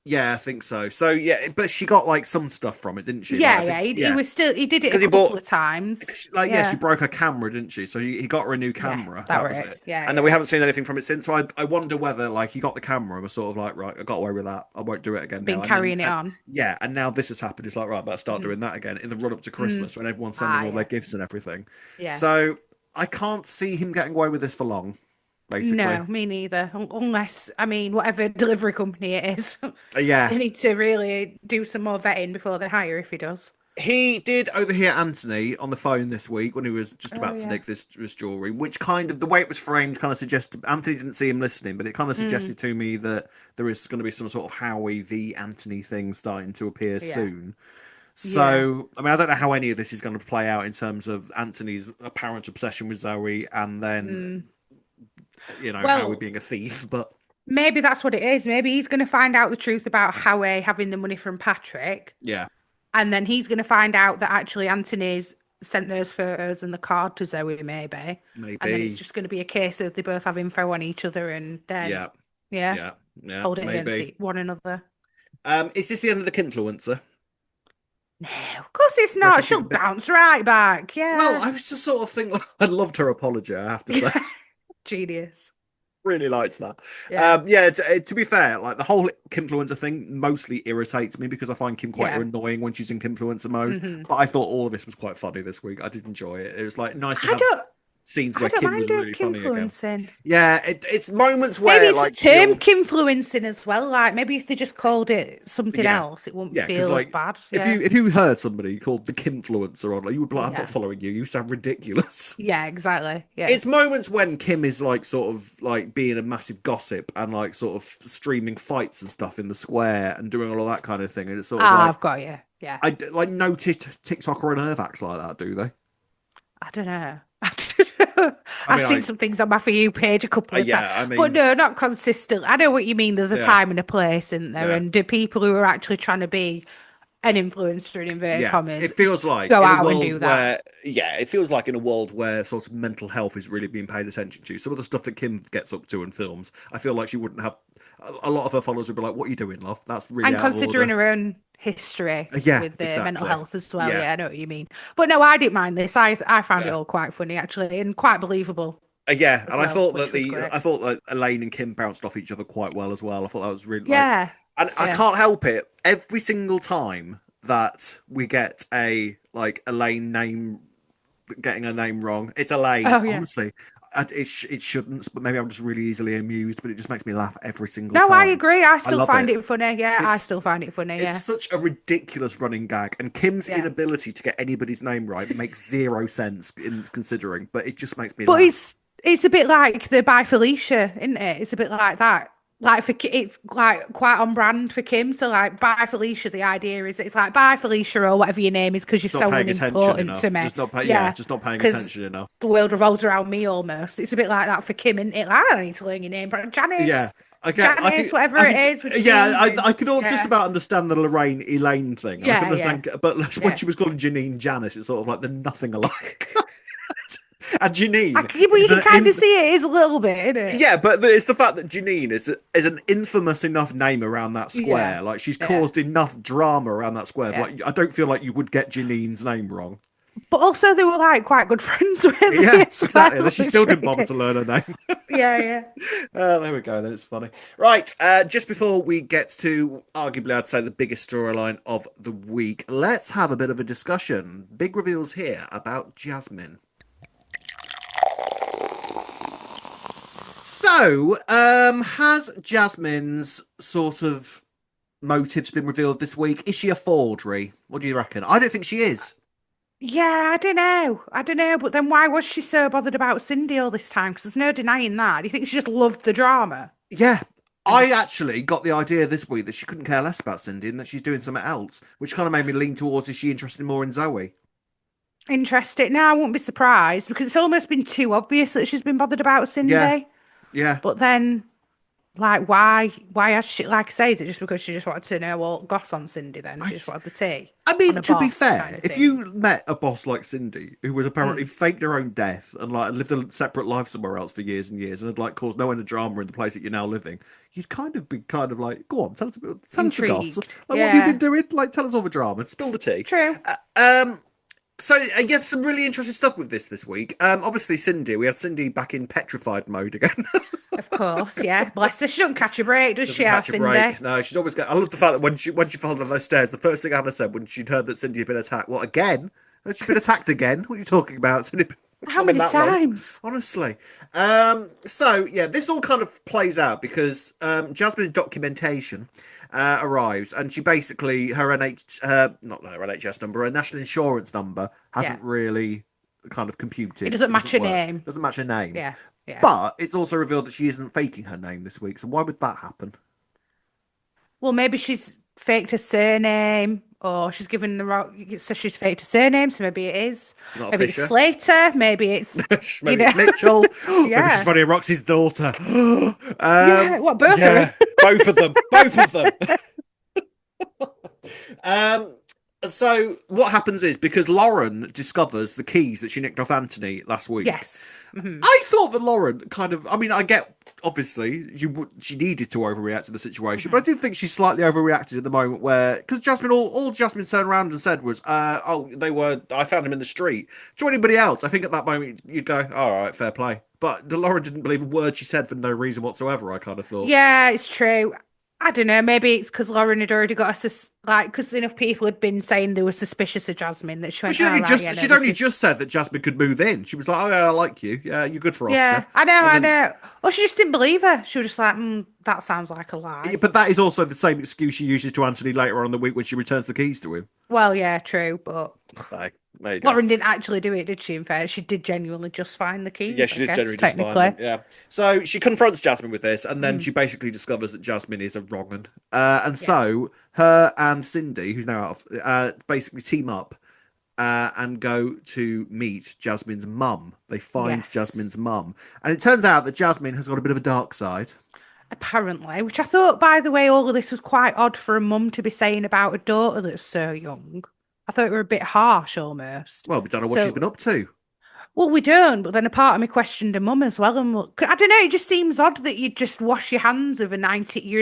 Yeah, I think so. So yeah, but she got like some stuff from it, didn't she? Like
Yeah,
I think,
yeah. He
yeah,
was still, he did it a
because he
couple
bought
of times.
like yeah, she
Yeah.
broke her camera, didn't she? So he got her a new
Yeah,
camera.
that
That
were
was
it.
it.
Yeah,
And then we
yeah.
haven't seen anything from it since. So I wonder whether like he got the camera and was sort of like, right, I got away with that. I won't do it again
Been
now. And then
carrying it on.
yeah, and now this has happened. It's like right, better start
Mm.
doing that again in the run up to
Mm.
Christmas when everyone's sending
Ah,
all their
yeah.
gifts and everything.
Yeah.
So I can't see him getting away with this for long. Basically,
No, me neither. Unless, I mean, whatever delivery company it is,
yeah.
they need to really do some more vetting before they hire if he does.
He did overhear Anthony on the phone this week when he was just
Oh,
about to nick
yes.
this jewelry, which kind of the way it was framed kind of suggested Anthony didn't see him listening, but it kind of
Mm,
suggested to me that there is going to be some sort of Howie v Anthony thing starting to appear
yeah.
soon.
Yeah.
So, I mean, I don't know how any of this is going to play out in terms of Anthony's apparent obsession with Zoe and then,
Mm.
Howie
Well,
being a thief, but
maybe that's what it is. Maybe he's going to find out the truth about Howie having the money from Patrick,
yeah,
and then he's going to find out that actually Anthony's sent those photos and the card to Zoe, maybe. And then it's
maybe.
just going to be a case of they both have info on each other and then,
Yeah,
yeah,
yeah, yeah,
hold it against
maybe.
one another.
Is this the end of the Kinfluencer?
No, of course it's
Do you reckon
not.
she's
She'll
a bit
bounce right back.
Well,
Yeah.
I was just sort of thinking, I loved her apology, I have to say.
Genius.
Really liked that.
Yeah.
Yeah, to be fair, like the whole Kimfluencer thing mostly irritates me because I find Kim quite
Yeah.
annoying when she's in Kimfluencer mode.
Hmm.
But I thought all of this was quite funny this week. I did enjoy it. It was like nice to
I
have
don't
scenes
I
where
don't
Kim
mind
was
her
really funny again.
influencing.
Yeah, it's moments
Maybe
where
it's the
like
term
she'll
influencing as well. Like maybe if they just called it something
yeah.
else, it wouldn't
Yeah, because
feel as
like
bad.
if
Yeah.
you heard somebody called the Kimfluencer on, like you would be like, I'm not
Yeah.
following you. You sound ridiculous.
Yeah, exactly. Yeah.
It's moments when Kim is like sort of like being a massive gossip and like sort of streaming fights and stuff in the square and doing all of that kind of thing. And it's sort of
Ah,
like
I've got you. Yeah.
like no TikToker and Earth acts like that, do they?
I don't know. I don't know.
I
I've
mean,
seen some things on my For You page a couple of times,
yeah, I
but
mean,
no, not consistent. I know what you mean. There's a
yeah,
time and a place, isn't there?
yeah,
And do people who are actually trying to be an influencer in inverted
yeah.
commas
It feels like
go
in a
out and
world
do that?
where, yeah, it feels like in a world where sort of mental health is really being paid attention to. Some of the stuff that Kim gets up to in films, I feel like she wouldn't have. A lot of her followers would be like, "What are you doing, love? That's really
And
out of
considering
order."
her own history
Yeah,
with the mental
exactly.
health as well.
Yeah,
Yeah, I know what you mean. But no, I didn't mind this. I found it
yeah.
all quite funny actually and quite believable
Yeah,
as
and I
well,
thought that
which was great.
Elaine and Kim bounced off each other quite well as well. I thought that was really like,
Yeah.
and I
Yeah.
can't help it. Every single time that we get a like Elaine name getting her name wrong, it's Elaine.
Oh yeah.
Honestly, it shouldn't, but maybe I'm just really easily amused. But it just makes me laugh every single
No, I
time.
agree. I
I
still
love
find
it.
it funny. Yeah, I still
It's
find it funny.
it's
Yeah.
such a ridiculous running gag, and Kim's
Yeah.
inability to get anybody's name right makes zero sense in considering, but it just makes me
But
laugh.
it's a bit like the Bye Felicia, isn't it? It's a bit like that. Like it's like quite on brand for Kim. So like Bye Felicia, the idea is it's like Bye Felicia or whatever your name is because you're
Just not
so
paying attention
unimportant to
enough.
me.
Just not pay, yeah,
Yeah,
just not paying
because
attention enough.
the world revolves around me almost. It's a bit like that for Kim, isn't it? Like, I don't need to learn your name, but
Yeah, I
Janice,
could,
whatever
I
it
could,
is with
yeah,
G. And
I could all just
yeah,
about understand the Lorraine Elaine thing. I could
yeah, yeah,
understand, but when
yeah.
she was calling Janine Janice, it's sort of like they're nothing alike. And Janine
Well, you
is
can
an
kind of see it is a little bit, isn't it?
yeah, but it's the fact that Janine is an infamous enough name around that
Yeah,
square. Like she's
yeah,
caused enough drama around that square.
yeah.
Like I don't feel like you would get Janine's name wrong.
But also, they were like quite good friends, weren't they?
Yeah,
As
exactly.
well,
She
which
still didn't
made
bother
it.
to learn her name.
Yeah, yeah.
There we go. Then it's funny. Right. Just before we get to arguably, I'd say the biggest storyline of the week, let's have a bit of a discussion. Big reveals here about Jasmine. So, has Jasmine's sort of motives been revealed this week? Is she a forgery? What do you reckon? I don't think she is.
Yeah, I don't know. I don't know. But then why was she so bothered about Cindy all this time? Because there's no denying that. Do you think she just loved the drama?
Yeah.
And
I
just,
actually got the idea this week that she couldn't care less about Cindy and that she's doing something else, which kind of made me lean towards is she interested more in Zoe?
Interesting. Now, I wouldn't be surprised because it's almost been too obvious that she's been bothered about
Yeah,
Cindy.
yeah.
But then, like, why has she, like I say, is it just because she just wanted to know all goss on Cindy then?
I,
She just wanted the tea
I
on
mean,
a
to be
boss kind
fair,
of
if
thing.
you met a boss like Cindy, who was apparently faked her own death and like lived a separate life somewhere else for years and years, and had like caused no end of drama in the place that you're now living, you'd kind of be kind of like, go on, tell us the goss.
Intrigued.
Like, what have you been
Yeah.
doing? Like, tell us all the drama. Spill the tea.
True.
So yeah, some really interesting stuff with this week. Obviously Cindy, we had Cindy back in petrified mode again.
Of course, yeah. Bless her. She don't catch a break, does
Doesn't
she, our
catch a break.
Cindy?
No, she's always got. I love the fact that when she fell down those stairs, the first thing Anna said when she'd heard that Cindy had been attacked, what again? Has she been attacked again? What are you talking about? Cindy
How
not been
many
that long,
times?
honestly. So yeah, this all kind of plays out because Jasmine's documentation arrives, and she basically not her NHS number, her national insurance number
Yeah.
hasn't really kind of
It
computed.
doesn't
It
match
doesn't
her
work.
name.
Doesn't match her name.
Yeah. Yeah.
But it's also revealed that she isn't faking her name this week. So why would that happen?
Well, maybe she's faked her surname, or she's given the wrong. So she's faked her surname, so maybe it is.
She's not a
Maybe it's
Fisher.
Slater. Maybe it's
Maybe it's Mitchell. Maybe she's
yeah,
Freddie Roxy's daughter.
yeah. What both of
Yeah,
them?
both of them. Both of them. um, so what happens is because Lauren discovers the keys that she nicked off Anthony last week.
Yes.
I thought that Lauren kind of. I mean, I get obviously she needed to overreact to the situation, but I do think she slightly overreacted at the moment where because Jasmine all Jasmine turned around and said was, "Oh, they were. I found him in the street." To anybody else, I think at that moment you'd go, "All right, fair play." But the Lauren didn't believe a word she said for no reason whatsoever. I kind of thought.
Yeah, it's true. I don't know. Maybe it's because Lauren had already got like because enough people had been saying they were suspicious of Jasmine that she
But
went, "Oh right, yeah, no,
she'd
this
only
is."
just said that Jasmine could move in. She was like, "Oh yeah, I like you. Yeah, you're good for
Yeah,
Oscar."
I know,
And
I
then,
know. Or she just didn't believe her. She was just like, "That sounds like a
yeah,
lie."
but that is also the same excuse she uses to Anthony later on in the week when she returns the keys to him.
Well, yeah, true, but
Aye, there you go.
Lauren didn't actually do it, did she? In fairness, she did genuinely just find the
Yeah,
keys,
she
I
did
guess,
generally just find
technically.
them. Yeah. So she confronts Jasmine with this, and then she basically discovers that Jasmine is a wrong un. And
Yeah.
so her and Cindy, who's now out of, basically team up and go to meet Jasmine's mum. They find
Yes.
Jasmine's mum. And it turns out that Jasmine has got a bit of a dark side.
Apparently, which I thought, by the way, all of this was quite odd for a mum to be saying about a daughter that's so young. I thought it were a bit harsh almost.
Well, we don't know what she's been
So,
up to.
well, we don't, but then a part of me questioned her mum as well. And I don't know, it just seems odd that you just wash your hands of your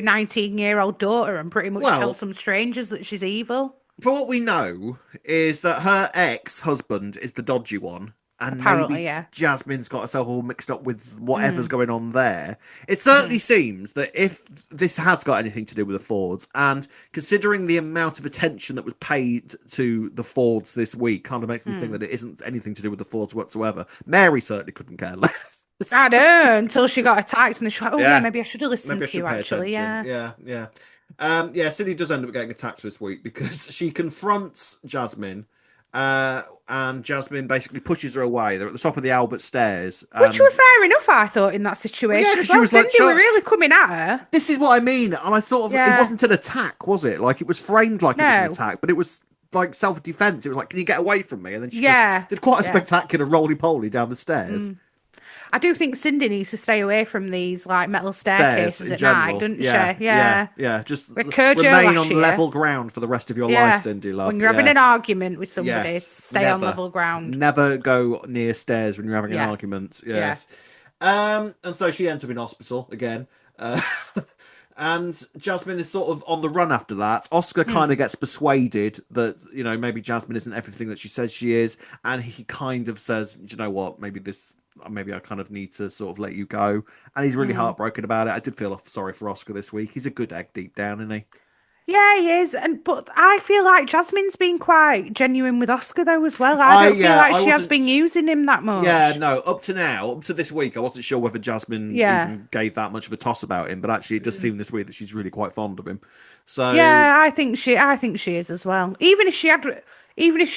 19-year-old daughter and pretty much tell
Well,
some strangers that she's evil.
for what we know, is that her ex-husband is the dodgy one, and
Apparently,
maybe
yeah.
Jasmine's got herself all mixed up with whatever's
Mm,
going on there. It certainly seems that if this has got anything to do with the Fords, and considering the amount of attention that was paid to the Fords this week, kind of makes me think that it isn't anything to do with the Fords whatsoever. Mary certainly couldn't care less.
I know, until she got attacked and she's like, oh yeah,
Yeah.
maybe I should have listened
Maybe I
to you
should pay
actually,
attention.
yeah.
Yeah, yeah. Yeah, Cindy does end up getting attacked this week because she confronts Jasmine, and Jasmine basically pushes her away. They're at the top of the Albert stairs.
Which were fair enough, I thought, in that
Well, yeah,
situation
because
as
she
well.
was like,
Cindy were really coming at her.
this is what I mean. And I sort of, it
Yeah.
wasn't an attack, was it? Like, it was framed like it was an
No.
attack, but it was like self-defense. It was like, can you get away from me? And then she
Yeah.
just did quite a
Yeah.
spectacular roly-poly down the stairs.
I do think Cindy needs to stay away from these like metal
Stairs
staircases
in
at night,
general.
doesn't
Yeah,
she? Yeah.
yeah. Just
We heard you
remain
last
on
year.
level ground for the rest of your life,
Yeah.
Cindy, love.
When you're having
Yeah.
an argument with somebody,
Yes,
stay on level ground.
never go near stairs when you're having an
Yeah.
argument.
Yeah.
Yes. And so she ends up in hospital again. And Jasmine is sort of on the run after that. Oscar kind of gets persuaded that, you know, maybe Jasmine isn't everything that she says she is. And he kind of says, you know what, maybe I kind of need to sort of let you go. And he's really heartbroken about it. I did feel sorry for Oscar this week. He's a good egg deep down, isn't he?
Yeah, he is, but I feel like Jasmine's been quite genuine with Oscar though as well. I don't feel like she has been using him that much.
Yeah, no. Up to this week, I wasn't sure whether Jasmine
Yeah.
even gave that much of a toss about him, but actually, it does seem this week that she's really quite fond of him. So
Yeah, I think she is as well. Even if she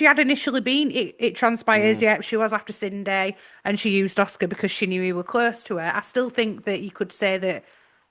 had initially been, it transpires. Yeah, she was after Cindy, and she used Oscar because she knew he were close to her. I still think that you could say that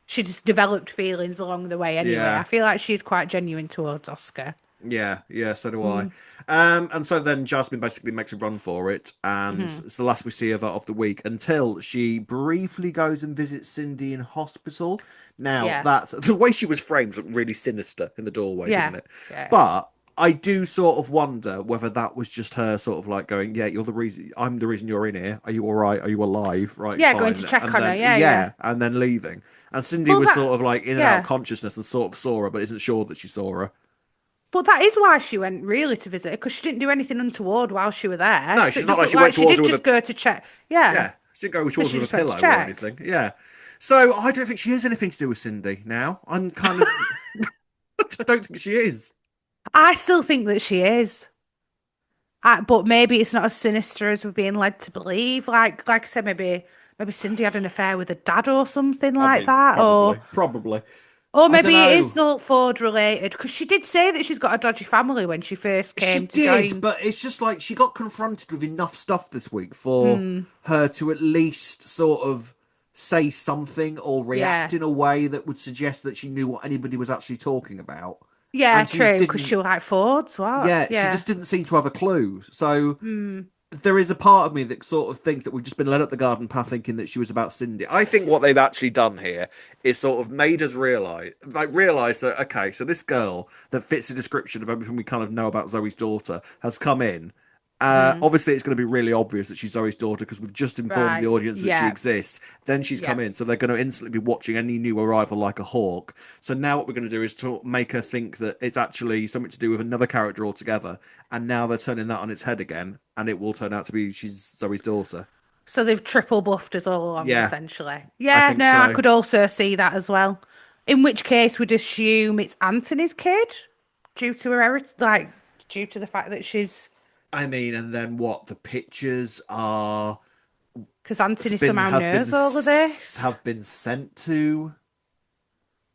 she just developed feelings along the way anyway.
Yeah.
I feel like she's quite genuine towards Oscar.
Yeah, so do I. And so then Jasmine basically makes a run for it, and it's the last we see of her of the week until she briefly goes and visits Cindy in hospital. Now,
Yeah.
that's the way she was framed looked really sinister in the doorway,
Yeah.
didn't it?
Yeah.
But I do sort of wonder whether that was just her sort of like going, yeah, you're the reason, I'm the reason you're in here. Are you all right? Are you alive? Right,
Yeah,
fine.
going to check
And
on
then,
her. Yeah.
and then leaving. And Cindy
Well,
was
that,
sort of like in and out of
yeah.
consciousness and sort of saw her, but isn't sure that she saw her.
But that is why she went really to visit her, because she didn't do anything untoward while she was there.
No,
So
she's
it
not
does
like
look
she went
she
towards
did
her with
just
a
go to check. Yeah.
yeah. She didn't go
So
towards
she
her with
just
a
went to
pillow or
check.
anything. Yeah. So I don't think she has anything to do with Cindy now. I'm kind of I don't think she is.
I still think that she is. But maybe it's not as sinister as we're being led to believe. Like I said, maybe Cindy had an affair with her dad or something
I
like
mean,
that,
probably.
or
I don't
maybe it
know.
is the Ford related, because she did say that she's got a dodgy family when she first
She
came to
did,
join.
but it's just like she got confronted with enough stuff this week for her to at least sort of say something or react
Yeah,
in a way that would suggest that she knew what anybody was actually talking about.
yeah,
And she just
true. Because
didn't
she was like Ford's what?
yeah, she
Yeah,
just didn't seem to have a clue. So there is a part of me that sort of thinks that we've just been led up the garden path thinking that she was about Cindy. I think what they've actually done here is sort of made us realize that okay, so this girl that fits the description of everything we kind of know about Zoe's daughter has come in. Obviously, it's going to be really obvious that she's Zoe's daughter because we've just informed the
right.
audience that she
Yeah,
exists. Then she's
yeah.
come in, so they're going to instantly be watching any new arrival like a hawk. So now what we're going to do is to make her think that it's actually something to do with another character altogether. And now they're turning that on its head again, and it will turn out to be she's Zoe's daughter.
So they've triple bluffed us all along,
Yeah,
essentially.
I
Yeah,
think
no, I
so.
could also see that as well. In which case, we'd assume it's Anthony's kid, due to her due to the fact that she's,
I mean, and then what? The pictures are
because Anthony
been
somehow
have been
knows all of this.
have been sent to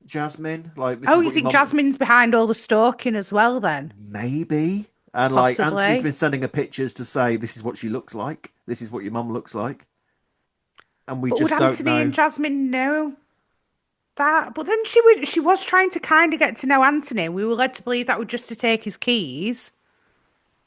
Jasmine. Like this
Oh,
is
you
what your
think
mum
Jasmine's behind all the stalking as well, then?
maybe. And like Anthony's
Possibly.
been sending her pictures to say this is what she looks like. This is what your mum looks like. And we
But would
just don't
Anthony and
know.
Jasmine know that? But then she was trying to kind of get to know Anthony. We were led to believe that would just to take his keys.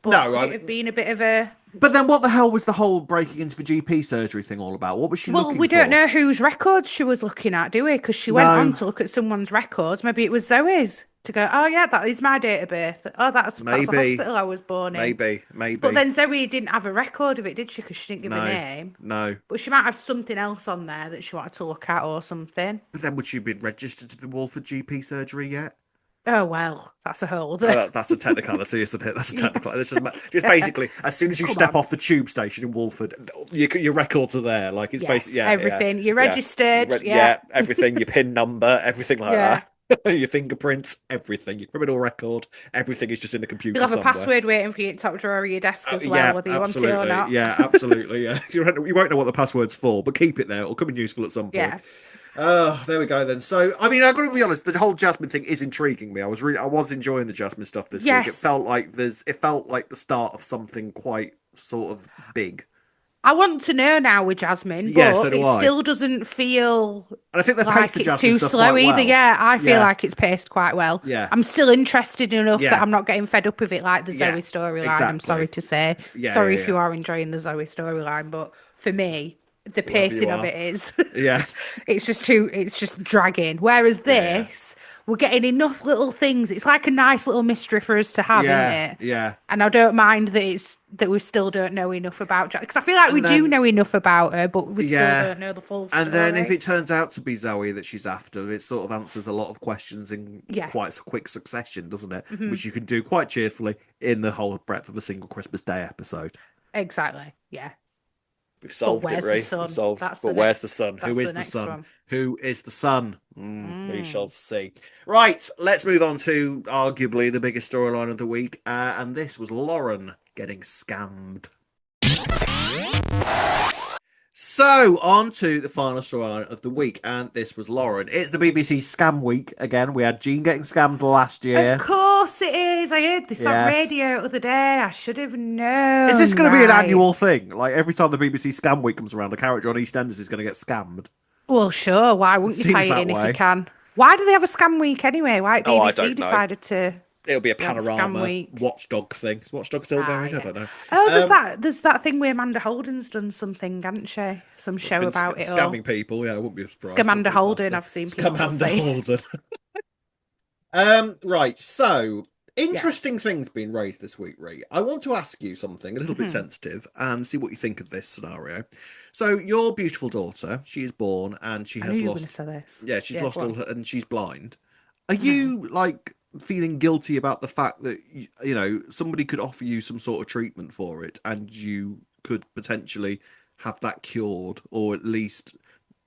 But
No,
could it have been a bit of a...
but then what the hell was the whole breaking into the GP surgery thing all about? What was she
Well,
looking
we don't
for?
know whose records she was looking at, do we? Because she went on
No,
to look at someone's records. Maybe it was Zoe's to go, oh yeah, that is my date of birth. Oh, that's the
maybe,
hospital I was born in. But
maybe.
then Zoe didn't have a record of it, did she? Because she didn't give a
No,
name.
no.
But she might have something else on there that she wanted to look at or something.
But then would she have been registered to the Walford GP surgery yet?
Oh well, that's a whole other.
That's a technicality, isn't it? That's a
Yeah.
technical. This is just basically as soon as you
Come
step
on.
off the tube station in Walford, your records are there. Like it's basically
Yes, everything. You're
yeah,
registered. Yeah.
everything, your PIN number, everything like
Yeah.
that, your fingerprints, everything, your criminal record, everything is just in a computer
You'll have a
somewhere.
password waiting for you at top drawer of your desk as well,
Yeah,
whether you want it or
absolutely.
not.
Yeah, absolutely. Yeah, you won't know what the password's for, but keep it there. It'll come in useful at some point.
Yeah.
Oh, there we go then. So, I mean, I've got to be honest. The whole Jasmine thing is intriguing me. I was enjoying the Jasmine stuff this week. It
Yes.
felt like the start of something quite sort of big.
I want to know now with Jasmine,
Yeah, so
but
do
it
I.
still doesn't feel
And I think they paced
like
the
it's
Jasmine
too
stuff
slow
quite
either.
well.
Yeah, I feel
Yeah,
like it's paced quite well.
yeah,
I'm still interested enough that
yeah,
I'm not getting fed up with it like the
yeah.
Zoe storyline. I'm
Exactly.
sorry to say.
Yeah,
Sorry
yeah,
if
yeah.
you are enjoying the Zoe storyline, but for me, the
Whatever you
pacing of
are.
it is
Yeah,
it's just dragging. Whereas
yeah,
this, we're getting enough little things. It's like a nice little mystery for us to have, isn't
yeah,
it?
yeah.
And I don't mind that we still don't know enough about Jack, because I feel like we
And
do
then
know enough about her, but we still
yeah.
don't know the full
And then if
story.
it turns out to be Zoe that she's after, it sort of answers a lot of questions in
Yeah.
quite a quick succession, doesn't it?
Hmm.
Which you can do quite cheerfully in the whole breadth of a single Christmas Day episode.
Exactly. Yeah.
We've
But
solved it,
where's the
Ree. We've
sun?
solved.
That's
But
the
where's the
next.
sun? Who
That's
is
the
the
next
sun?
one.
Who is the sun? We
Mm.
shall see. Right, let's move on to arguably the biggest storyline of the week, and this was Lauren getting scammed. So, on to the final storyline of the week, and this was Lauren. It's the BBC Scam Week again. We had Jean getting scammed last year.
Of course it is. I heard this on
Yes.
radio the other day. I should have known.
Is this going to be an
right.
annual thing? Like every time the BBC Scam Week comes around, a character on EastEnders is going to get scammed.
Well, sure. Why
It
wouldn't you tie
seems
it
that
in if you
way.
can? Why do they have a scam week anyway? Why
Oh, I
BBC
don't know.
decided to
It'll be a
went scam
panorama
week?
watchdog thing. Is Watchdog still
Ah,
going? I
yeah.
don't know.
Oh, there's that thing where Amanda Holden's done something, hasn't she? Some
I've
show
been
about it all.
scamming people. Yeah, I wouldn't be surprised. What
Scamanda
people
Holden,
after?
I've seen people
Scamanda
say.
Holden. Right. So
Yeah.
interesting things being raised this week, Ree. I want to ask you something a little bit
Hmm.
sensitive and see what you think of this scenario. So your beautiful daughter, she is born and she
I knew
has
you were going to
lost.
say this.
Yeah, she's
Yeah,
lost
go
all
on.
her, and she's blind. Are
I know.
you like feeling guilty about the fact that somebody could offer you some sort of treatment for it and you could potentially have that cured or at least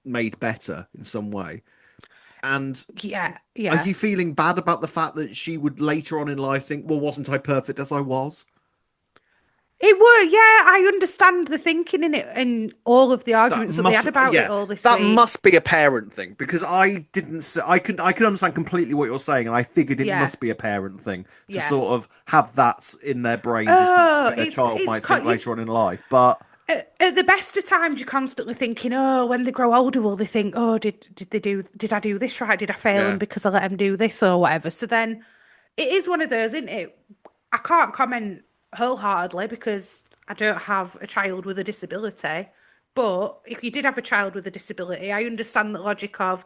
made better in some way? And
Yeah,
are
yeah.
you feeling bad about the fact that she would later on in life think, well, wasn't I perfect as I was?
It were, yeah, I understand the thinking in it and all of the
That
arguments that they
must,
had about it
yeah,
all this
that
week.
must be a parent thing because I didn't. I can understand completely what you're saying, and I figured it
Yeah,
must be a parent thing to
yeah.
sort of have that in their brains as to the
Oh,
way their child
it's
might think
you,
later on in life. But
at the best of times, you're constantly thinking, oh, when they grow older, will they think, oh, did I do this right? Did I fail them
yeah,
because I let them do this or whatever? So then it is one of those, isn't it? I can't comment wholeheartedly because I don't have a child with a disability. But if you did have a child with a disability, I understand the logic of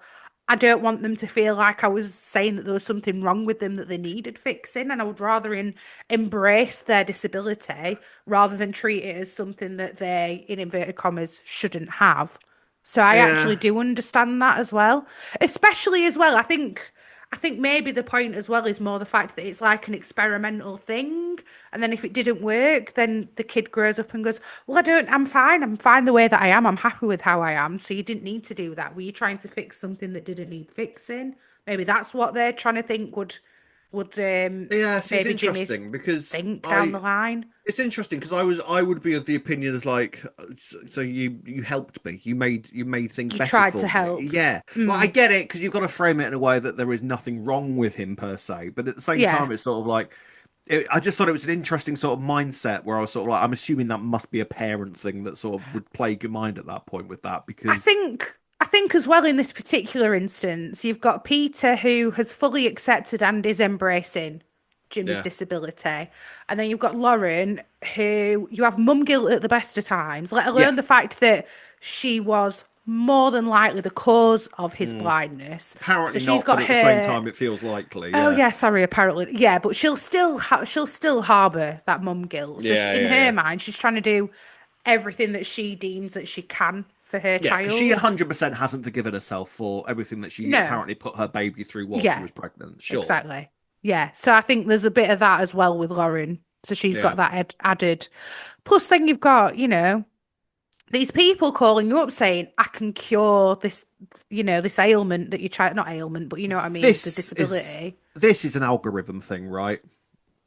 I don't want them to feel like I was saying that there was something wrong with them that they needed fixing, and I would rather embrace their disability rather than treat it as something that they, in inverted commas, shouldn't have. So I
yeah,
actually do understand that as well, especially as well. I think maybe the point as well is more the fact that it's like an experimental thing. And then if it didn't work, then the kid grows up and goes, well, I'm fine. I'm fine the way that I am. I'm happy with how I am. So you didn't need to do that. Were you trying to fix something that didn't need fixing? Maybe that's what they're trying to think would
yeah. See, it's
maybe Jimmy
interesting because
think down
I.
the line.
It's interesting because I would be of the opinion of like, so you helped me, you made things
You
better
tried to
for me.
help.
Yeah, like I
Mm,
get it because you've got to frame it in a way that there is nothing wrong with him per se, but at the same
yeah.
time, it's sort of like I just thought it was an interesting sort of mindset where I was sort of like, I'm assuming that must be a parent thing that sort of would plague your mind at that point with that
I
because
think I think as well in this particular instance, you've got Peter who has fully accepted and is embracing Jimmy's
yeah,
disability. And then you've got Lauren who you have mum guilt at the best of times, let
yeah,
alone the fact that she was more than likely the cause of his
mm,
blindness. So
apparently
she's
not, but
got
at the same
her
time, it feels likely.
oh
Yeah,
yeah, sorry, apparently. Yeah, but she'll still harbour that mum guilt. So
yeah,
in
yeah,
her
yeah.
mind, she's trying to do everything that she deems that she can for her
Yeah, because she
child.
100% hasn't forgiven herself for everything that she
No.
apparently put her baby through while she
Yeah,
was pregnant. Sure.
exactly. Yeah. So I think there's a bit of that as well with Lauren. So she's got
Yeah.
that added. Plus, then you've got, these people calling you up saying, I can cure this ailment that you try, not ailment, but you know what I mean, the
This is
disability.
this is an algorithm thing, right?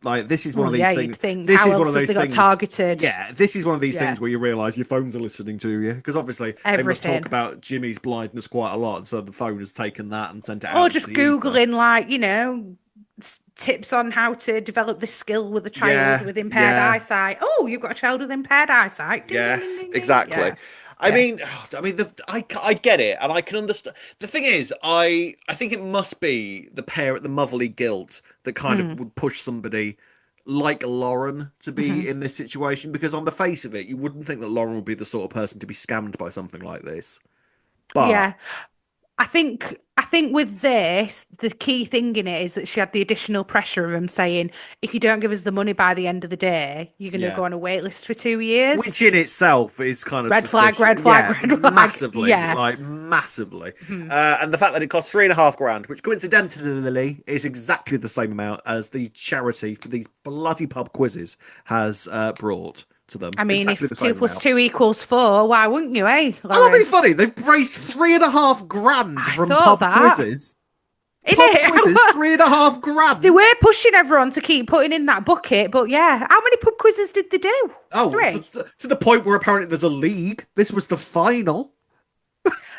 Like this is one of
Well,
these
yeah, you'd
things.
think.
This
How
is one of
else have
those
they got
things.
targeted?
Yeah, this is one of these
Yeah.
things where you realize your phones are listening to you because obviously they must talk
Everything.
about Jimmy's blindness quite a lot, so the phone has taken that and sent it
Or
out into
just
the ether.
Googling, like, tips on how to develop this skill with a child
Yeah,
with impaired
yeah.
eyesight. Oh, you've got a child with impaired eyesight. Ding, ding,
Yeah,
ding, ding, ding.
exactly.
Yeah. Yeah.
I get it, and I can understand. The thing is, I think it must be the motherly guilt that kind of
Mm.
would push somebody like Lauren to be in this situation, because on the face of it, you wouldn't think that Lauren would be the sort of person to be scammed by something like this. But
Yeah. I think with this, the key thing in it is that she had the additional pressure of him saying, if you don't give us the money by the end of the day, you're gonna
yeah,
go on a wait list for 2 years.
which in itself is kind of
Red flag,
suspicious.
red flag,
Yeah,
red flag.
massively,
Yeah.
like massively.
Mhm.
And the fact that it costs 3.5 grand, which coincidentally is exactly the same amount as the charity for these bloody pub quizzes has brought to them.
I mean,
Exactly
if
the
two
same
plus
amount.
two equals four, why wouldn't you, eh,
Oh, that'd be
Lauren?
funny. They've raised 3.5 grand
I
from
thought
pub
that.
quizzes.
In
Pub quizzes,
it.
3.5 grand.
They were pushing everyone to keep putting in that bucket, but yeah, how many pub quizzes did they do?
Oh,
Three.
to the point where apparently there's a league. This was the final.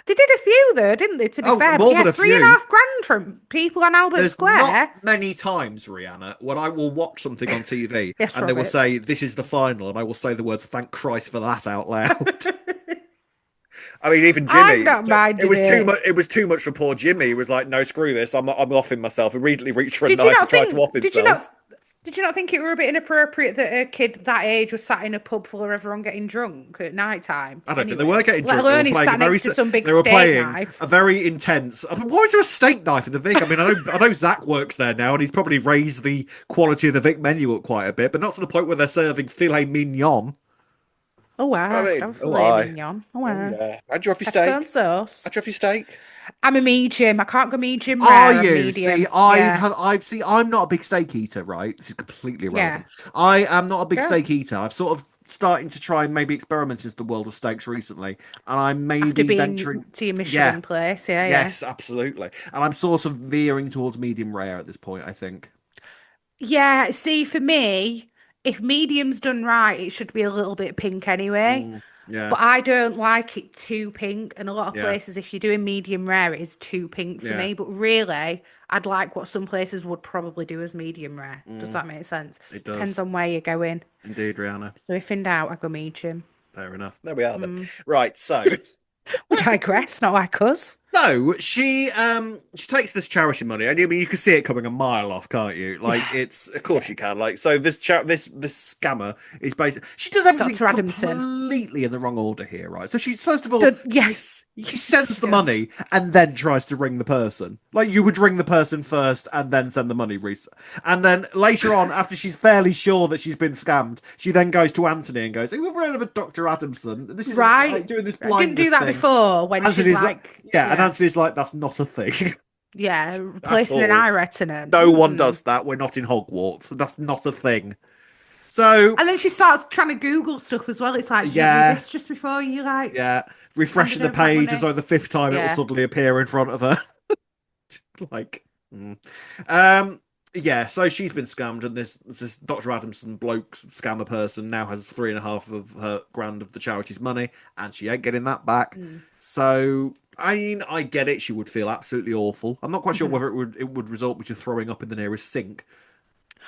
They did a few though, didn't they? To be
Oh,
fair, but
more
yeah,
than a
three and a
few.
half grand from people on Albert
There's not
Square.
many times, Rihanna, when I will watch something on TV
Yes,
and they will
Robert.
say, "This is the final," and I will say the words "Thank Christ for that" out loud. I mean, even
I'm
Jimmy,
not
it
minding
was too
it.
much. It was too much for poor Jimmy. He was like, "No, screw this. I'm offing myself." Immediately reached for a
Did you
knife
not
and tried to
think?
off
Did you
himself.
not? Did you not think it were a bit inappropriate that a kid that age was sat in a pub full of everyone getting drunk at night time?
I don't think they were
Anyway,
getting
let
drunk. They were
alone he's
playing
sat next to some big
they were
steak
playing
knife.
a very intense. Why was there a steak knife in the Vic? I mean, I know Zach works there now, and he's probably raised the quality of the Vic menu up quite a bit, but not to the point where they're serving filet mignon.
Oh
I
wow,
mean,
go
oh
filet
I,
mignon. Oh
oh
wow,
yeah. How'd you off your
peppercorn
steak?
sauce.
How'd you off your steak?
I'm a medium. I can't go medium
Are
rare. I'm
you? See,
medium. Yeah,
I'm not a big steak eater, right? This is completely
yeah.
irrelevant. I am not a big
Go
steak eater. I've sort of starting to try and maybe experiment into the world of steaks recently, and I'm
after
maybe
being
venturing.
to your
Yeah,
Michelin place. Yeah, yeah.
yes, absolutely. And I'm sort of veering towards medium rare at this point, I think.
Yeah, see, for me, if medium's done right, it should be a little bit pink anyway.
Yeah,
But I don't like it too pink. And a lot of
yeah,
places, if you're doing medium rare, it is too pink for
yeah.
me. But really, I'd like what some places would probably do as medium rare. Does that make sense?
It
Depends
does.
on where you're going.
Indeed, Rihanna.
So if in doubt, I go medium.
Fair enough. There we are then. Right, so
We digress, not like us.
no, she takes this charity money, and I mean you can see it coming a mile off, can't you? Like
Yeah,
it's of course
yeah.
you can. Like so this scammer is basically she does everything
Dr. Adamson.
completely in the wrong order here, right? So she's first of all
Yes,
she
yes, she
sends the
does.
money and then tries to ring the person. Like you would ring the person first and then send the money, Reese. And then later on, after she's fairly sure that she's been scammed, she then goes to Anthony and goes, "Have you ever heard of a Dr. Adamson? This is like
Right.
doing this
I didn't
blindness
do that
thing."
before when she's
Anthony's like,
like,
yeah, and
yeah,
Anthony's like, "That's not a thing
yeah,
at
replacing an
all.
eye retina.
No one does that. We're not in Hogwarts. That's not a thing." So
And then she starts trying to Google stuff as well. It's like, did you do
yeah,
this just before you like
yeah,
handed
refreshing the
over that
page as
money?
though the fifth time it will
Yeah.
suddenly appear in front of her. like, um, yeah. So she's been scammed, and this Dr. Adamson bloke scammer person now has 3.5 of her grand of the charity's money, and she ain't getting that back.
Mm.
So I mean, I get it. She would feel absolutely awful. I'm not quite sure
Mhm.
whether it would result with you throwing up in the nearest sink.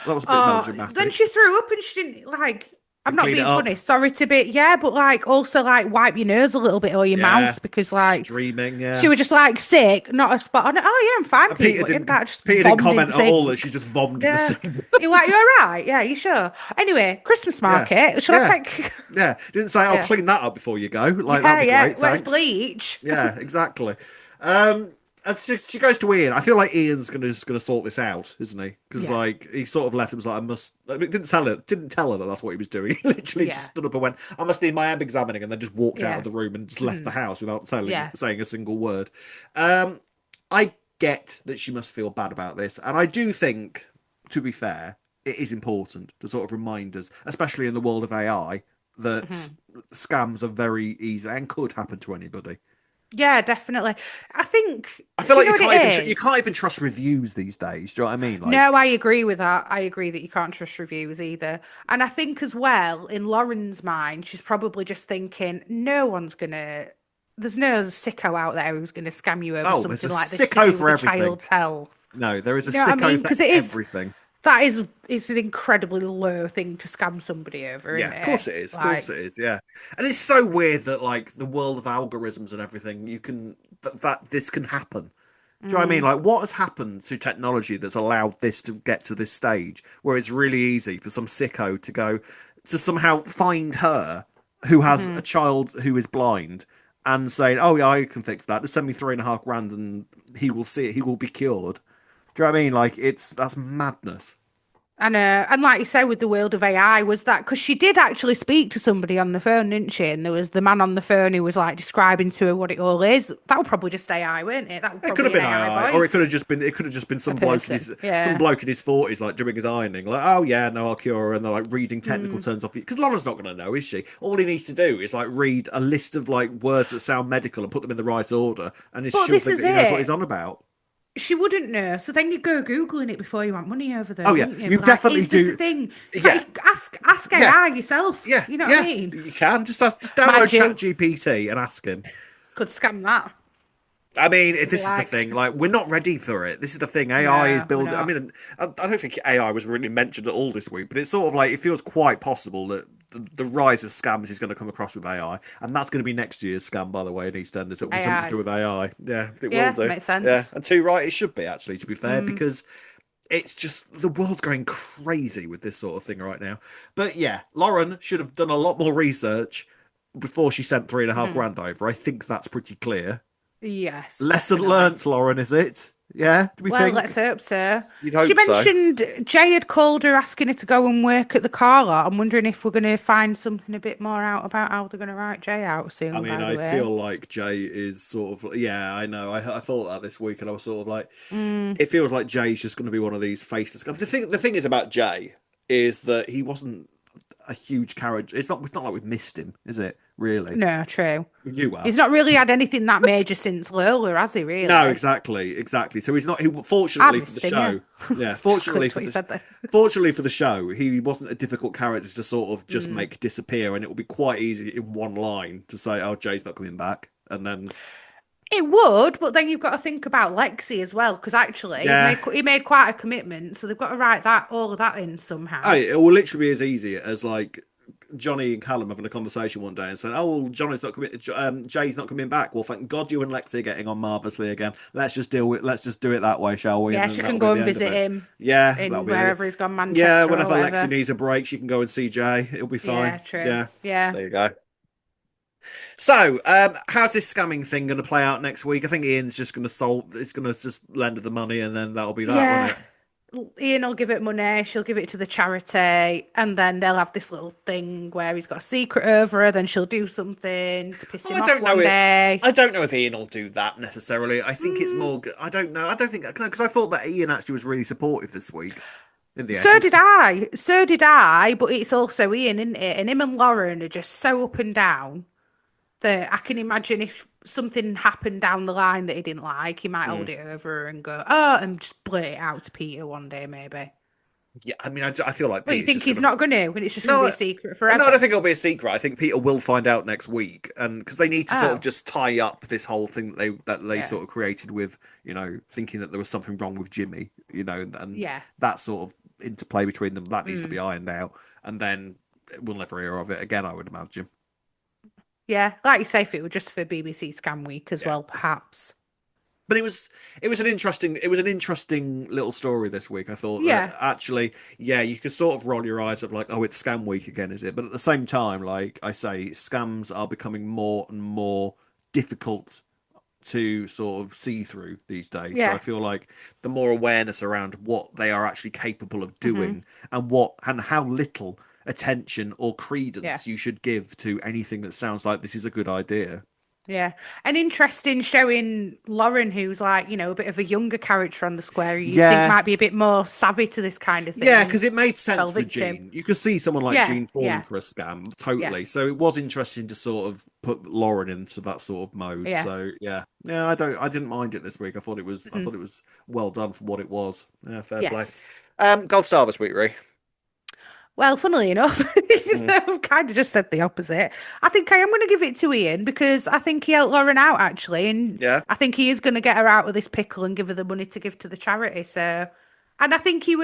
That was a bit
Oh, then
melodramatic.
she threw up and she didn't like. I'm
And
not
clean it
being
up.
funny. Sorry to be, yeah, but like also like wipe your nose a little bit or your
Yeah.
mouth because like
Streaming,
she
yeah.
was just like sick, not a spot on it. Oh yeah, I'm fine,
And
Pete. What you about? Just
Peter didn't
vomited
comment at all that
sink.
she just vomited in the
Yeah.
sink.
You're like, you're all right. Yeah, you sure? Anyway, Christmas
Yeah.
market. Shall
Yeah.
I take?
Yeah. Didn't say, "I'll
Yeah.
clean that up before you go." Like, that'd
Yeah,
be
yeah.
great,
Where's
thanks.
bleach?
Yeah, exactly. And she goes to Ian. I feel like Ian's gonna sort this out, isn't he? Because
Yeah,
like he sort of left him, was like, "I must." Like, didn't tell her that that's what he was doing. He literally just
yeah,
stood up and went, "I must need my ab examining," and then just walked out
yeah.
of the room and just left the house without
Yeah.
saying a single word. Um, I get that she must feel bad about this, and I do think, to be fair, it is important to sort of remind us, especially in the world of AI, that scams are very easy and could happen to anybody.
Yeah, definitely. I think,
I
do
feel
you
like
know what it
you
is?
can't even trust reviews these days. Do you know what I mean? Like,
No, I agree with that. I agree that you can't trust reviews either. And I think as well, in Lauren's mind, she's probably just thinking, there's no sicko out there who's gonna scam you over
oh, there's a
something like this to
sicko
do
for
with a
everything.
child's health.
No, there is a
You know what I
sicko
mean?
for
Because it is
everything.
that is it's an incredibly low thing to scam somebody over,
Yeah,
isn't
of
it?
course it is. Of course
Like,
it is. Yeah, and it's so weird that like the world of algorithms and everything, you can that this can happen. Do you know what I mean? Like, what has happened to technology that's allowed this to get to this stage where it's really easy for some sicko to go to somehow find her who has a child who is blind and saying, "Oh yeah, I can fix that. Just send me 3.5 grand and he will see it. He will be cured." Do you know what I mean? Like, that's madness.
and like you say with the world of AI, was that because she did actually speak to somebody on the phone, didn't she? And there was the man on the phone who was like describing to her what it all is. That would probably just AI, wouldn't it? That would
It could
probably
have
be
been
an AI
AI, or
voice,
it could have just been
a person.
some
Yeah.
bloke in his 40s, like doing his ironing, like, "Oh yeah, no, I'll cure her," and they're like reading technical terms off. Because Lauren's not going to know, is she? All he needs to do is like read a list of like words that sound medical and put them in the right order, and
But
she'll
this
think
is
that he knows what he's
it.
on about.
She wouldn't know. So then you go Googling it before you want money over there,
Oh yeah,
wouldn't you?
you
Be like,
definitely
is this a
do.
thing?
Yeah,
Ask
yeah,
AI yourself.
yeah,
You know what I
yeah.
mean?
You can just download
Mind you,
ChatGPT and ask him.
could scam that.
I mean,
Could be
this is the
like,
thing. Like, we're not ready for it. This is the thing. AI is
no, we're
building. I
not.
mean, I don't think AI was really mentioned at all this week, but it's sort of like it feels quite possible that the rise of scams is going to come across with AI, and that's going to be next year's scam, by the way, in EastEnders. It'll be something to
AI.
do with AI. Yeah, it will
Yeah,
do.
makes
Yeah,
sense.
and too right, it should be actually, to be fair, because it's just the world's going crazy with this sort of thing right now. But yeah, Lauren should have done a lot more research before she sent 3.5 grand over. I think that's pretty clear.
Yes,
Lesson
definitely.
learnt, Lauren, is it? Yeah, do we
Well,
think?
let's hope so.
You'd
She
hope so.
mentioned Jay had called her asking her to go and work at the car lot. I'm wondering if we're going to find something a bit more out about how they're going to write Jay out
I
soon,
mean,
by the
I
way.
feel like Jay is sort of, yeah, I know. I thought that this week, and I was sort of like,
Mm,
it feels like Jay's just going to be one of these faceless guys. The thing is about Jay is that he wasn't a huge character. It's not like we've missed him, is it? Really?
no, true.
You
He's
have.
not really had anything that major since Lola, has he,
No,
really?
exactly. So he's not. He
I
fortunately for the
missed him, yeah.
show, yeah.
Just clicked what you said then.
Fortunately for the show, he wasn't a difficult character to sort of just
Mm.
make disappear, and it will be quite easy in one line to say, "Oh, Jay's not coming back," and then
It would, but then you've got to think about Lexi as well, because actually
yeah.
he made quite a commitment, so they've got to write that all of that in
Oh,
somehow.
it will literally be as easy as like Johnny and Callum having a conversation one day and saying, "Oh, well, Johnny's not coming. Jay's not coming back. Well, thank God you and Lexi are getting on marvelously again. Let's just do it that way, shall we? And
Yeah,
then
she
that'll
can
be
go
the
and
end of
visit
it.
him
Yeah, that'll
in
be it.
wherever he's gone,
Yeah,
Manchester or
whenever Lexi
whatever.
needs a break, she can go and see Jay. It'll be fine.
Yeah, true.
Yeah,
Yeah.
there you go. So, how's this scamming thing going to play out next week? I think Ian's just going to solve. It's going to just lend her the money, and then that'll be that, won't
Yeah.
it?
Ian will give it money, she'll give it to the charity, and then they'll have this little thing where he's got a secret over her, then she'll do something to piss
Well,
him off one
I
day.
don't know if Ian will do that necessarily. I think it's
Mm,
more. I don't know. I don't think because I thought that Ian actually was really supportive this week. In the
so
end,
did I. So did I, but it's also Ian, isn't it? And him and Lauren are just so up and down that I can imagine if something happened down the line that he didn't like, he might hold
mm.
it over her and go, oh, and just blurt it out to Peter one day, maybe.
Yeah. I mean, I feel like
But you
Peter's
think
just
he's
gonna.
not going to, and it's just going to
No,
be a secret
no, I don't
forever.
think it'll be a secret. I think Peter will find out next week, and because they need to sort of
Oh,
just tie up this whole thing that they
yeah.
sort of created with thinking that there was something wrong with Jimmy, and
Yeah.
that sort of interplay between them that needs to be
Mm.
ironed out, and then we'll never hear of it again. I would imagine.
Yeah, like you say, if it were just for BBC Scam Week as
Yeah.
well, perhaps.
But it was an interesting little story this week. I thought that
Yeah,
actually, yeah, you could sort of roll your eyes of like, oh, it's scam week again, is it? But at the same time, like I say, scams are becoming more and more difficult to sort of see through these days. So I
yeah.
feel like the more awareness around what they are actually capable of
Hmm.
doing and how little attention or
Yeah,
credence you should give to anything that sounds like this is a good idea.
yeah. And interesting showing Lauren, who's like, a bit of a younger character on the square, who you'd think
Yeah,
might be a bit more savvy to this kind of
yeah,
thing,
because it made
fell
sense with
victim.
Gene. You could see someone like
Yeah,
Gene falling
yeah,
for a scam,
yeah,
totally. So it was interesting to sort of put Lauren into that sort of mode.
yeah.
So yeah, yeah, I didn't mind it this week. I
Mm.
thought it was well done for what it was. Yeah, fair play.
Yes.
Gold star this week, Ree.
Well, funnily enough, even
Mm,
though I've kind of just said the opposite, I think I am going to give it to Ian because I think he helped Lauren out actually, and
yeah,
I think he is going to get her out of this pickle and give her the money to give to the charity. So, and I think he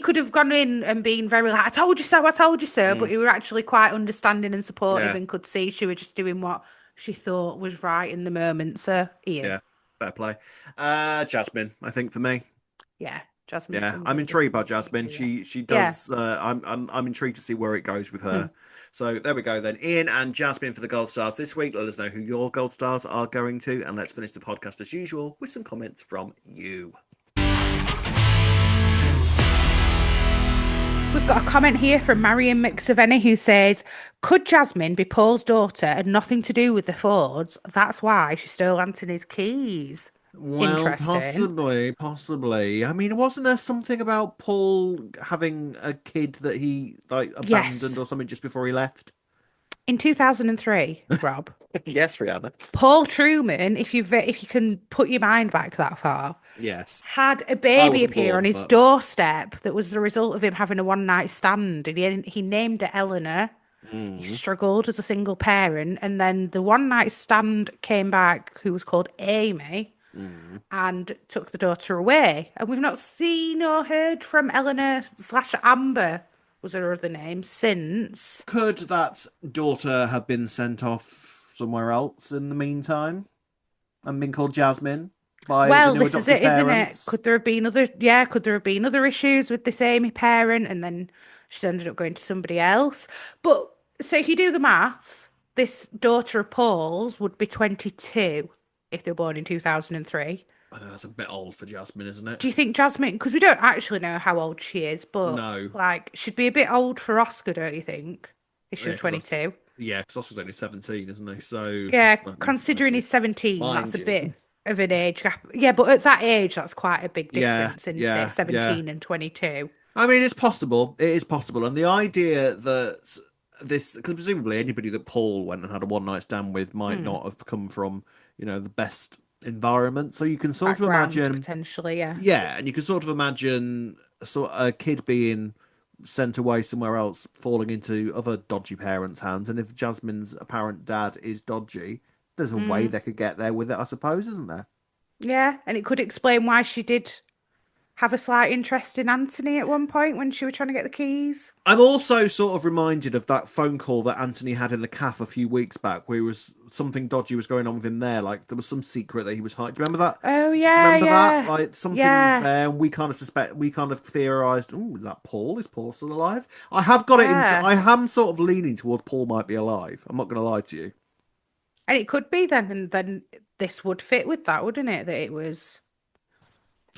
could have gone in and been very like, I told you so, but
mm,
he were actually quite understanding and supportive
yeah,
and could see she was just doing what she thought was right in the moment. So, Ian,
yeah, fair play. Jasmine, I think for me.
yeah, Jasmine's
Yeah,
going to
I'm
be the
intrigued by
next one
Jasmine.
for you.
She
Yeah.
does. I'm intrigued to see where it goes with
Hmm.
her. So there we go then. Ian and Jasmine for the gold stars this week. Let us know who your gold stars are going to, and let's finish the podcast as usual with some comments from you.
We've got a comment here from Marion McSaveny who says, could Jasmine be Paul's daughter and nothing to do with the Fords? That's why she stole Anthony's keys.
Well,
Interesting.
possibly. I mean, wasn't there something about Paul having a kid that he like abandoned
Yes.
or something just before he left?
In 2003, Rob,
Yes, Rihanna.
Paul Truman, if you can put your mind back that far,
Yes,
had a
I
baby
wasn't
appear on
born,
his
but
doorstep that was the result of him having a one night stand. And he named her Eleanor. He
mm,
struggled as a single parent. And then the one night stand came back, who was called Amy,
mm.
and took the daughter away. And we've not seen or heard from Eleanor slash Amber was her other name, since.
Could that daughter have been sent off somewhere else in the meantime and been called Jasmine by the
Well,
new
this is
adoptive
it, isn't it?
parents?
Could there have been other, yeah, could there have been other issues with this Amy parent and then she's ended up going to somebody else? But so if you do the maths, this daughter of Paul's would be 22 if they were born in 2003.
I know that's a bit old for Jasmine, isn't it?
Do you think Jasmine, because we don't actually know how old she is, but
No.
like she'd be a bit old for Oscar, don't you think? If she
Yeah,
was 22.
yeah, because Oscar's only 17, isn't he? So,
Yeah,
well,
considering
22.
he's 17, that's
Mind
a
you.
bit of an age gap. Yeah, but at that age, that's quite a big
Yeah,
difference, isn't it?
yeah, yeah.
17 and 22.
I mean, it's possible. It is possible. And the idea that this, because presumably anybody that Paul went and had a one night stand with might
Hmm.
not have come from, the best environment. So you can sort of
Background,
imagine,
potentially, yeah.
yeah, and you can sort of imagine a kid being sent away somewhere else, falling into other dodgy parents' hands. And if Jasmine's apparent dad is dodgy, there's a way
Mm.
they could get there with it, I suppose, isn't there?
Yeah, and it could explain why she did have a slight interest in Anthony at one point when she was trying to get the keys.
I'm also sort of reminded of that phone call that Anthony had in the cafe a few weeks back, where something dodgy was going on with him there. Like there was some secret that he was hiding. Do you remember that?
Oh,
Do you
yeah,
remember that?
yeah.
Like something
Yeah,
there, and we kind of theorized. Oh, is that Paul? Is Paul still alive? I have got it in.
yeah.
I am sort of leaning towards Paul might be alive. I'm not going to lie to you.
And it could be then, and then this would fit with that, wouldn't it? That it was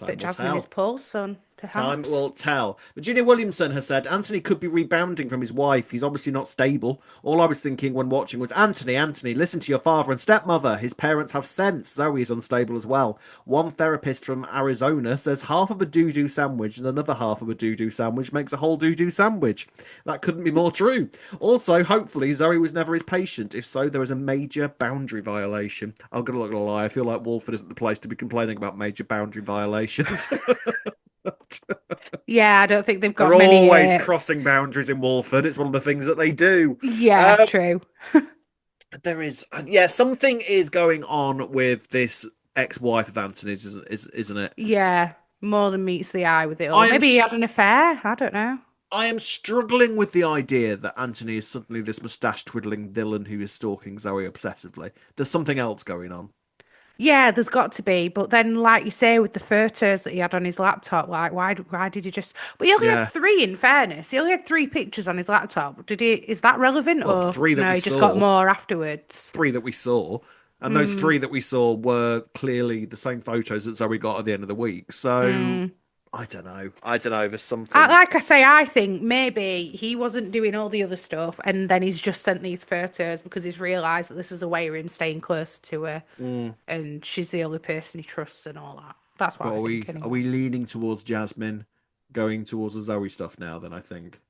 that
Time will
Jasmine is
tell.
Paul's son,
Time
perhaps.
will tell. Virginia Williamson has said Anthony could be rebounding from his wife. He's obviously not stable. All I was thinking when watching was Anthony, listen to your father and stepmother. His parents have sense. Zoe is unstable as well. One therapist from Arizona says half of a doo-doo sandwich and another half of a doo-doo sandwich makes a whole doo-doo sandwich. That couldn't be more true. Also, hopefully, Zoe was never his patient. If so, there is a major boundary violation. I'm not gonna lie. I feel like Walford isn't the place to be complaining about major boundary violations.
Yeah, I don't think they've
They're
got many.
always crossing boundaries in Walford. It's one of the things that they do.
Yeah,
Um,
true.
there is, yeah, something is going on with this ex-wife of Anthony's, isn't it?
Yeah, more than meets the eye with it all.
I am,
Maybe he had an affair. I don't know.
I am struggling with the idea that Anthony is suddenly this mustache-twiddling villain who is stalking Zoe obsessively. There's something else going on.
Yeah, there's got to be. But then, like you say, with the photos that he had on his laptop, like why did he just? But he only had
Yeah.
three. In fairness, he only had three pictures on his laptop. Did he? Is that relevant
Well,
or
three that
no?
we
He just got
saw,
more afterwards.
three that we saw, and those
Mm,
three that we saw were clearly the same photos that Zoe got at the end of the week. So
mm.
I don't know. I don't know. There's something.
Like I say, I think maybe he wasn't doing all the other stuff, and then he's just sent these photos because he's realised that this is a way of him staying closer to her,
Mm.
and she's the only person he trusts and all that. That's what
But
I
are
think,
we are
anyway.
we leaning towards Jasmine, going towards the Zoe stuff now? Then I think.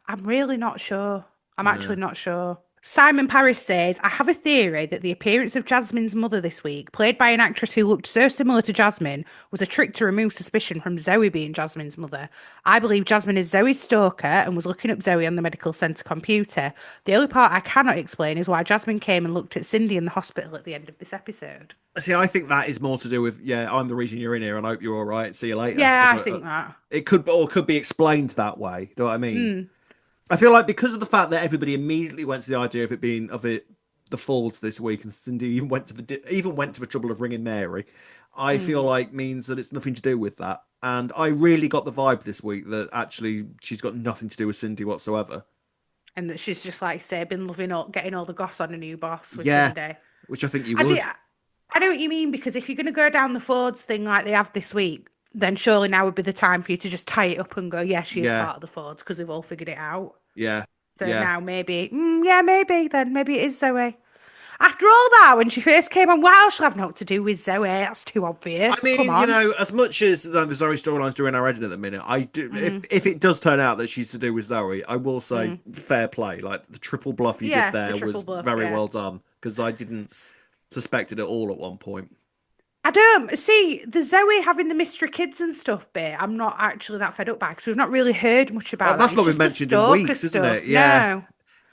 I'm really not sure. I'm
Yeah.
actually not sure. Simon Paris says, I have a theory that the appearance of Jasmine's mother this week, played by an actress who looked so similar to Jasmine, was a trick to remove suspicion from Zoe being Jasmine's mother. I believe Jasmine is Zoe's stalker and was looking up Zoe on the medical centre computer. The only part I cannot explain is why Jasmine came and looked at Cindy in the hospital at the end of this episode.
See, I think that is more to do with I'm the reason you're in here, and I hope you're all right. See you later.
Yeah, I think that.
It could be explained that way. Do you know what I mean?
Mm,
I feel like because of the fact that everybody immediately went to the idea of it being the Fords this week, and Cindy even went to the trouble of ringing Mary, I feel
mm.
like means that it's nothing to do with that. And I really got the vibe this week that actually she's got nothing to do with Cindy whatsoever.
And that she's just like say been loving up, getting all the goss on a new boss with
Yeah,
Cindy.
which I think you
I do.
would.
I know what you mean because if you're going to go down the Fords thing like they have this week, then surely now would be the time for you to just tie it up and go, yeah, she is
Yeah,
part of the Fords because they've all figured it out.
yeah,
So
yeah.
now maybe, yeah, maybe then maybe it is Zoe. After all that, when she first came on, wow, she'll have nothing to do with Zoe. That's too
I
obvious. Come
mean,
on.
as much as the Zoe storyline's doing our head in at the minute, I do.
Mm,
If it does turn out that she's to do with Zoe, I will say
mm.
fair play. Like the triple bluff you did
Yeah, the
there
triple
was
bluff.
very
Yeah.
well done because I didn't suspect it at all at one point.
I don't see the Zoe having the mystery kids and stuff bit. I'm not actually that fed up by because we've not really heard much
Oh,
about that.
that's
It's
not been
just the
mentioned in
stalker
weeks, isn't it?
stuff.
Yeah.
No.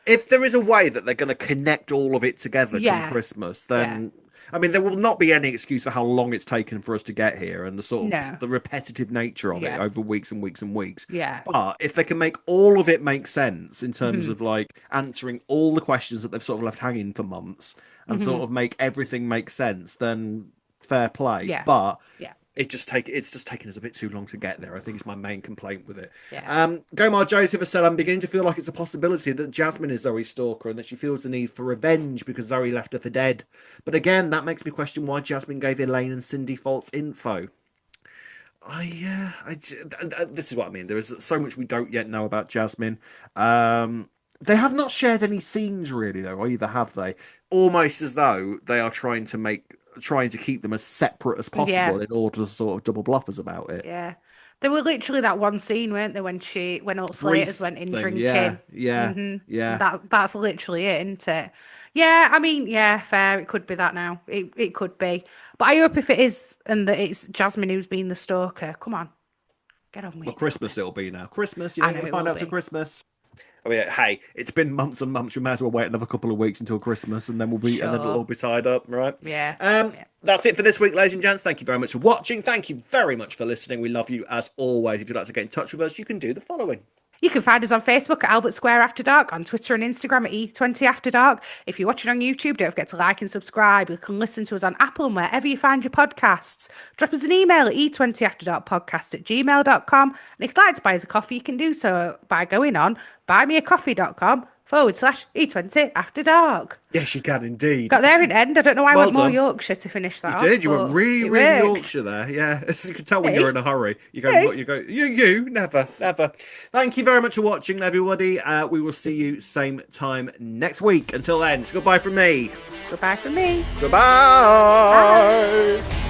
If there is a way that they're going to connect all of it together come
Yeah.
Christmas,
Yeah.
then I mean, there will not be any excuse for how long it's taken for us to get here and the sort
No.
of the repetitive nature of it over weeks and weeks and weeks.
Yeah.
But if they can make all of it make sense in terms of like answering all the questions that they've sort of left hanging for months and sort of make everything make sense, then fair play.
Yeah.
But
yeah.
it's just taken us a bit too long to get there. I think it's my main complaint with it.
Yeah.
Gomar Joseph has said, I'm beginning to feel like it's a possibility that Jasmine is Zoe's stalker and that she feels the need for revenge because Zoe left her for dead. But again, that makes me question why Jasmine gave Elaine and Cindy false info. This is what I mean. There is so much we don't yet know about Jasmine. They have not shared any scenes really, though, either, have they? Almost as though they are trying to keep them as separate as possible in order to sort of double bluff us about it.
Yeah. There were literally that one scene, weren't there, when all Slaters went in drinking.
Yeah.
That's literally it, isn't it? Yeah, I mean, yeah, fair. It could be that now. It could be. But I hope if it is and that it's Jasmine who's been the stalker, come on. Get on with it.
Well, Christmas it'll be now. Christmas, we'll find out till Christmas. I mean, hey, it's been months and months. We may as well wait another couple of weeks until Christmas, and then and then it'll all be tied up, right?
Yeah.
That's it for this week, ladies and gents. Thank you very much for watching. Thank you very much for listening. We love you as always. If you'd like to get in touch with us, you can do the following.
You can find us on Facebook at Albert Square After Dark, on Twitter and Instagram at E20 After Dark. If you're watching on YouTube, don't forget to like and subscribe. You can listen to us on Apple and wherever you find your podcasts. Drop us an email at e20afterdarkpodcast@gmail.com. And if you'd like to buy us a coffee, you can do so by going on buymeacoffee.com/E20 After Dark.
Yes, you can indeed.
Got there in the end. I don't know why I went more Yorkshire to finish that.
You did. You went really Yorkshire there. Yeah, as you can tell when you're in a hurry. You never. Thank you very much for watching, everybody. We will see you same time next week. Until then, it's goodbye from me.
Goodbye from me.
Goodbye. Bye.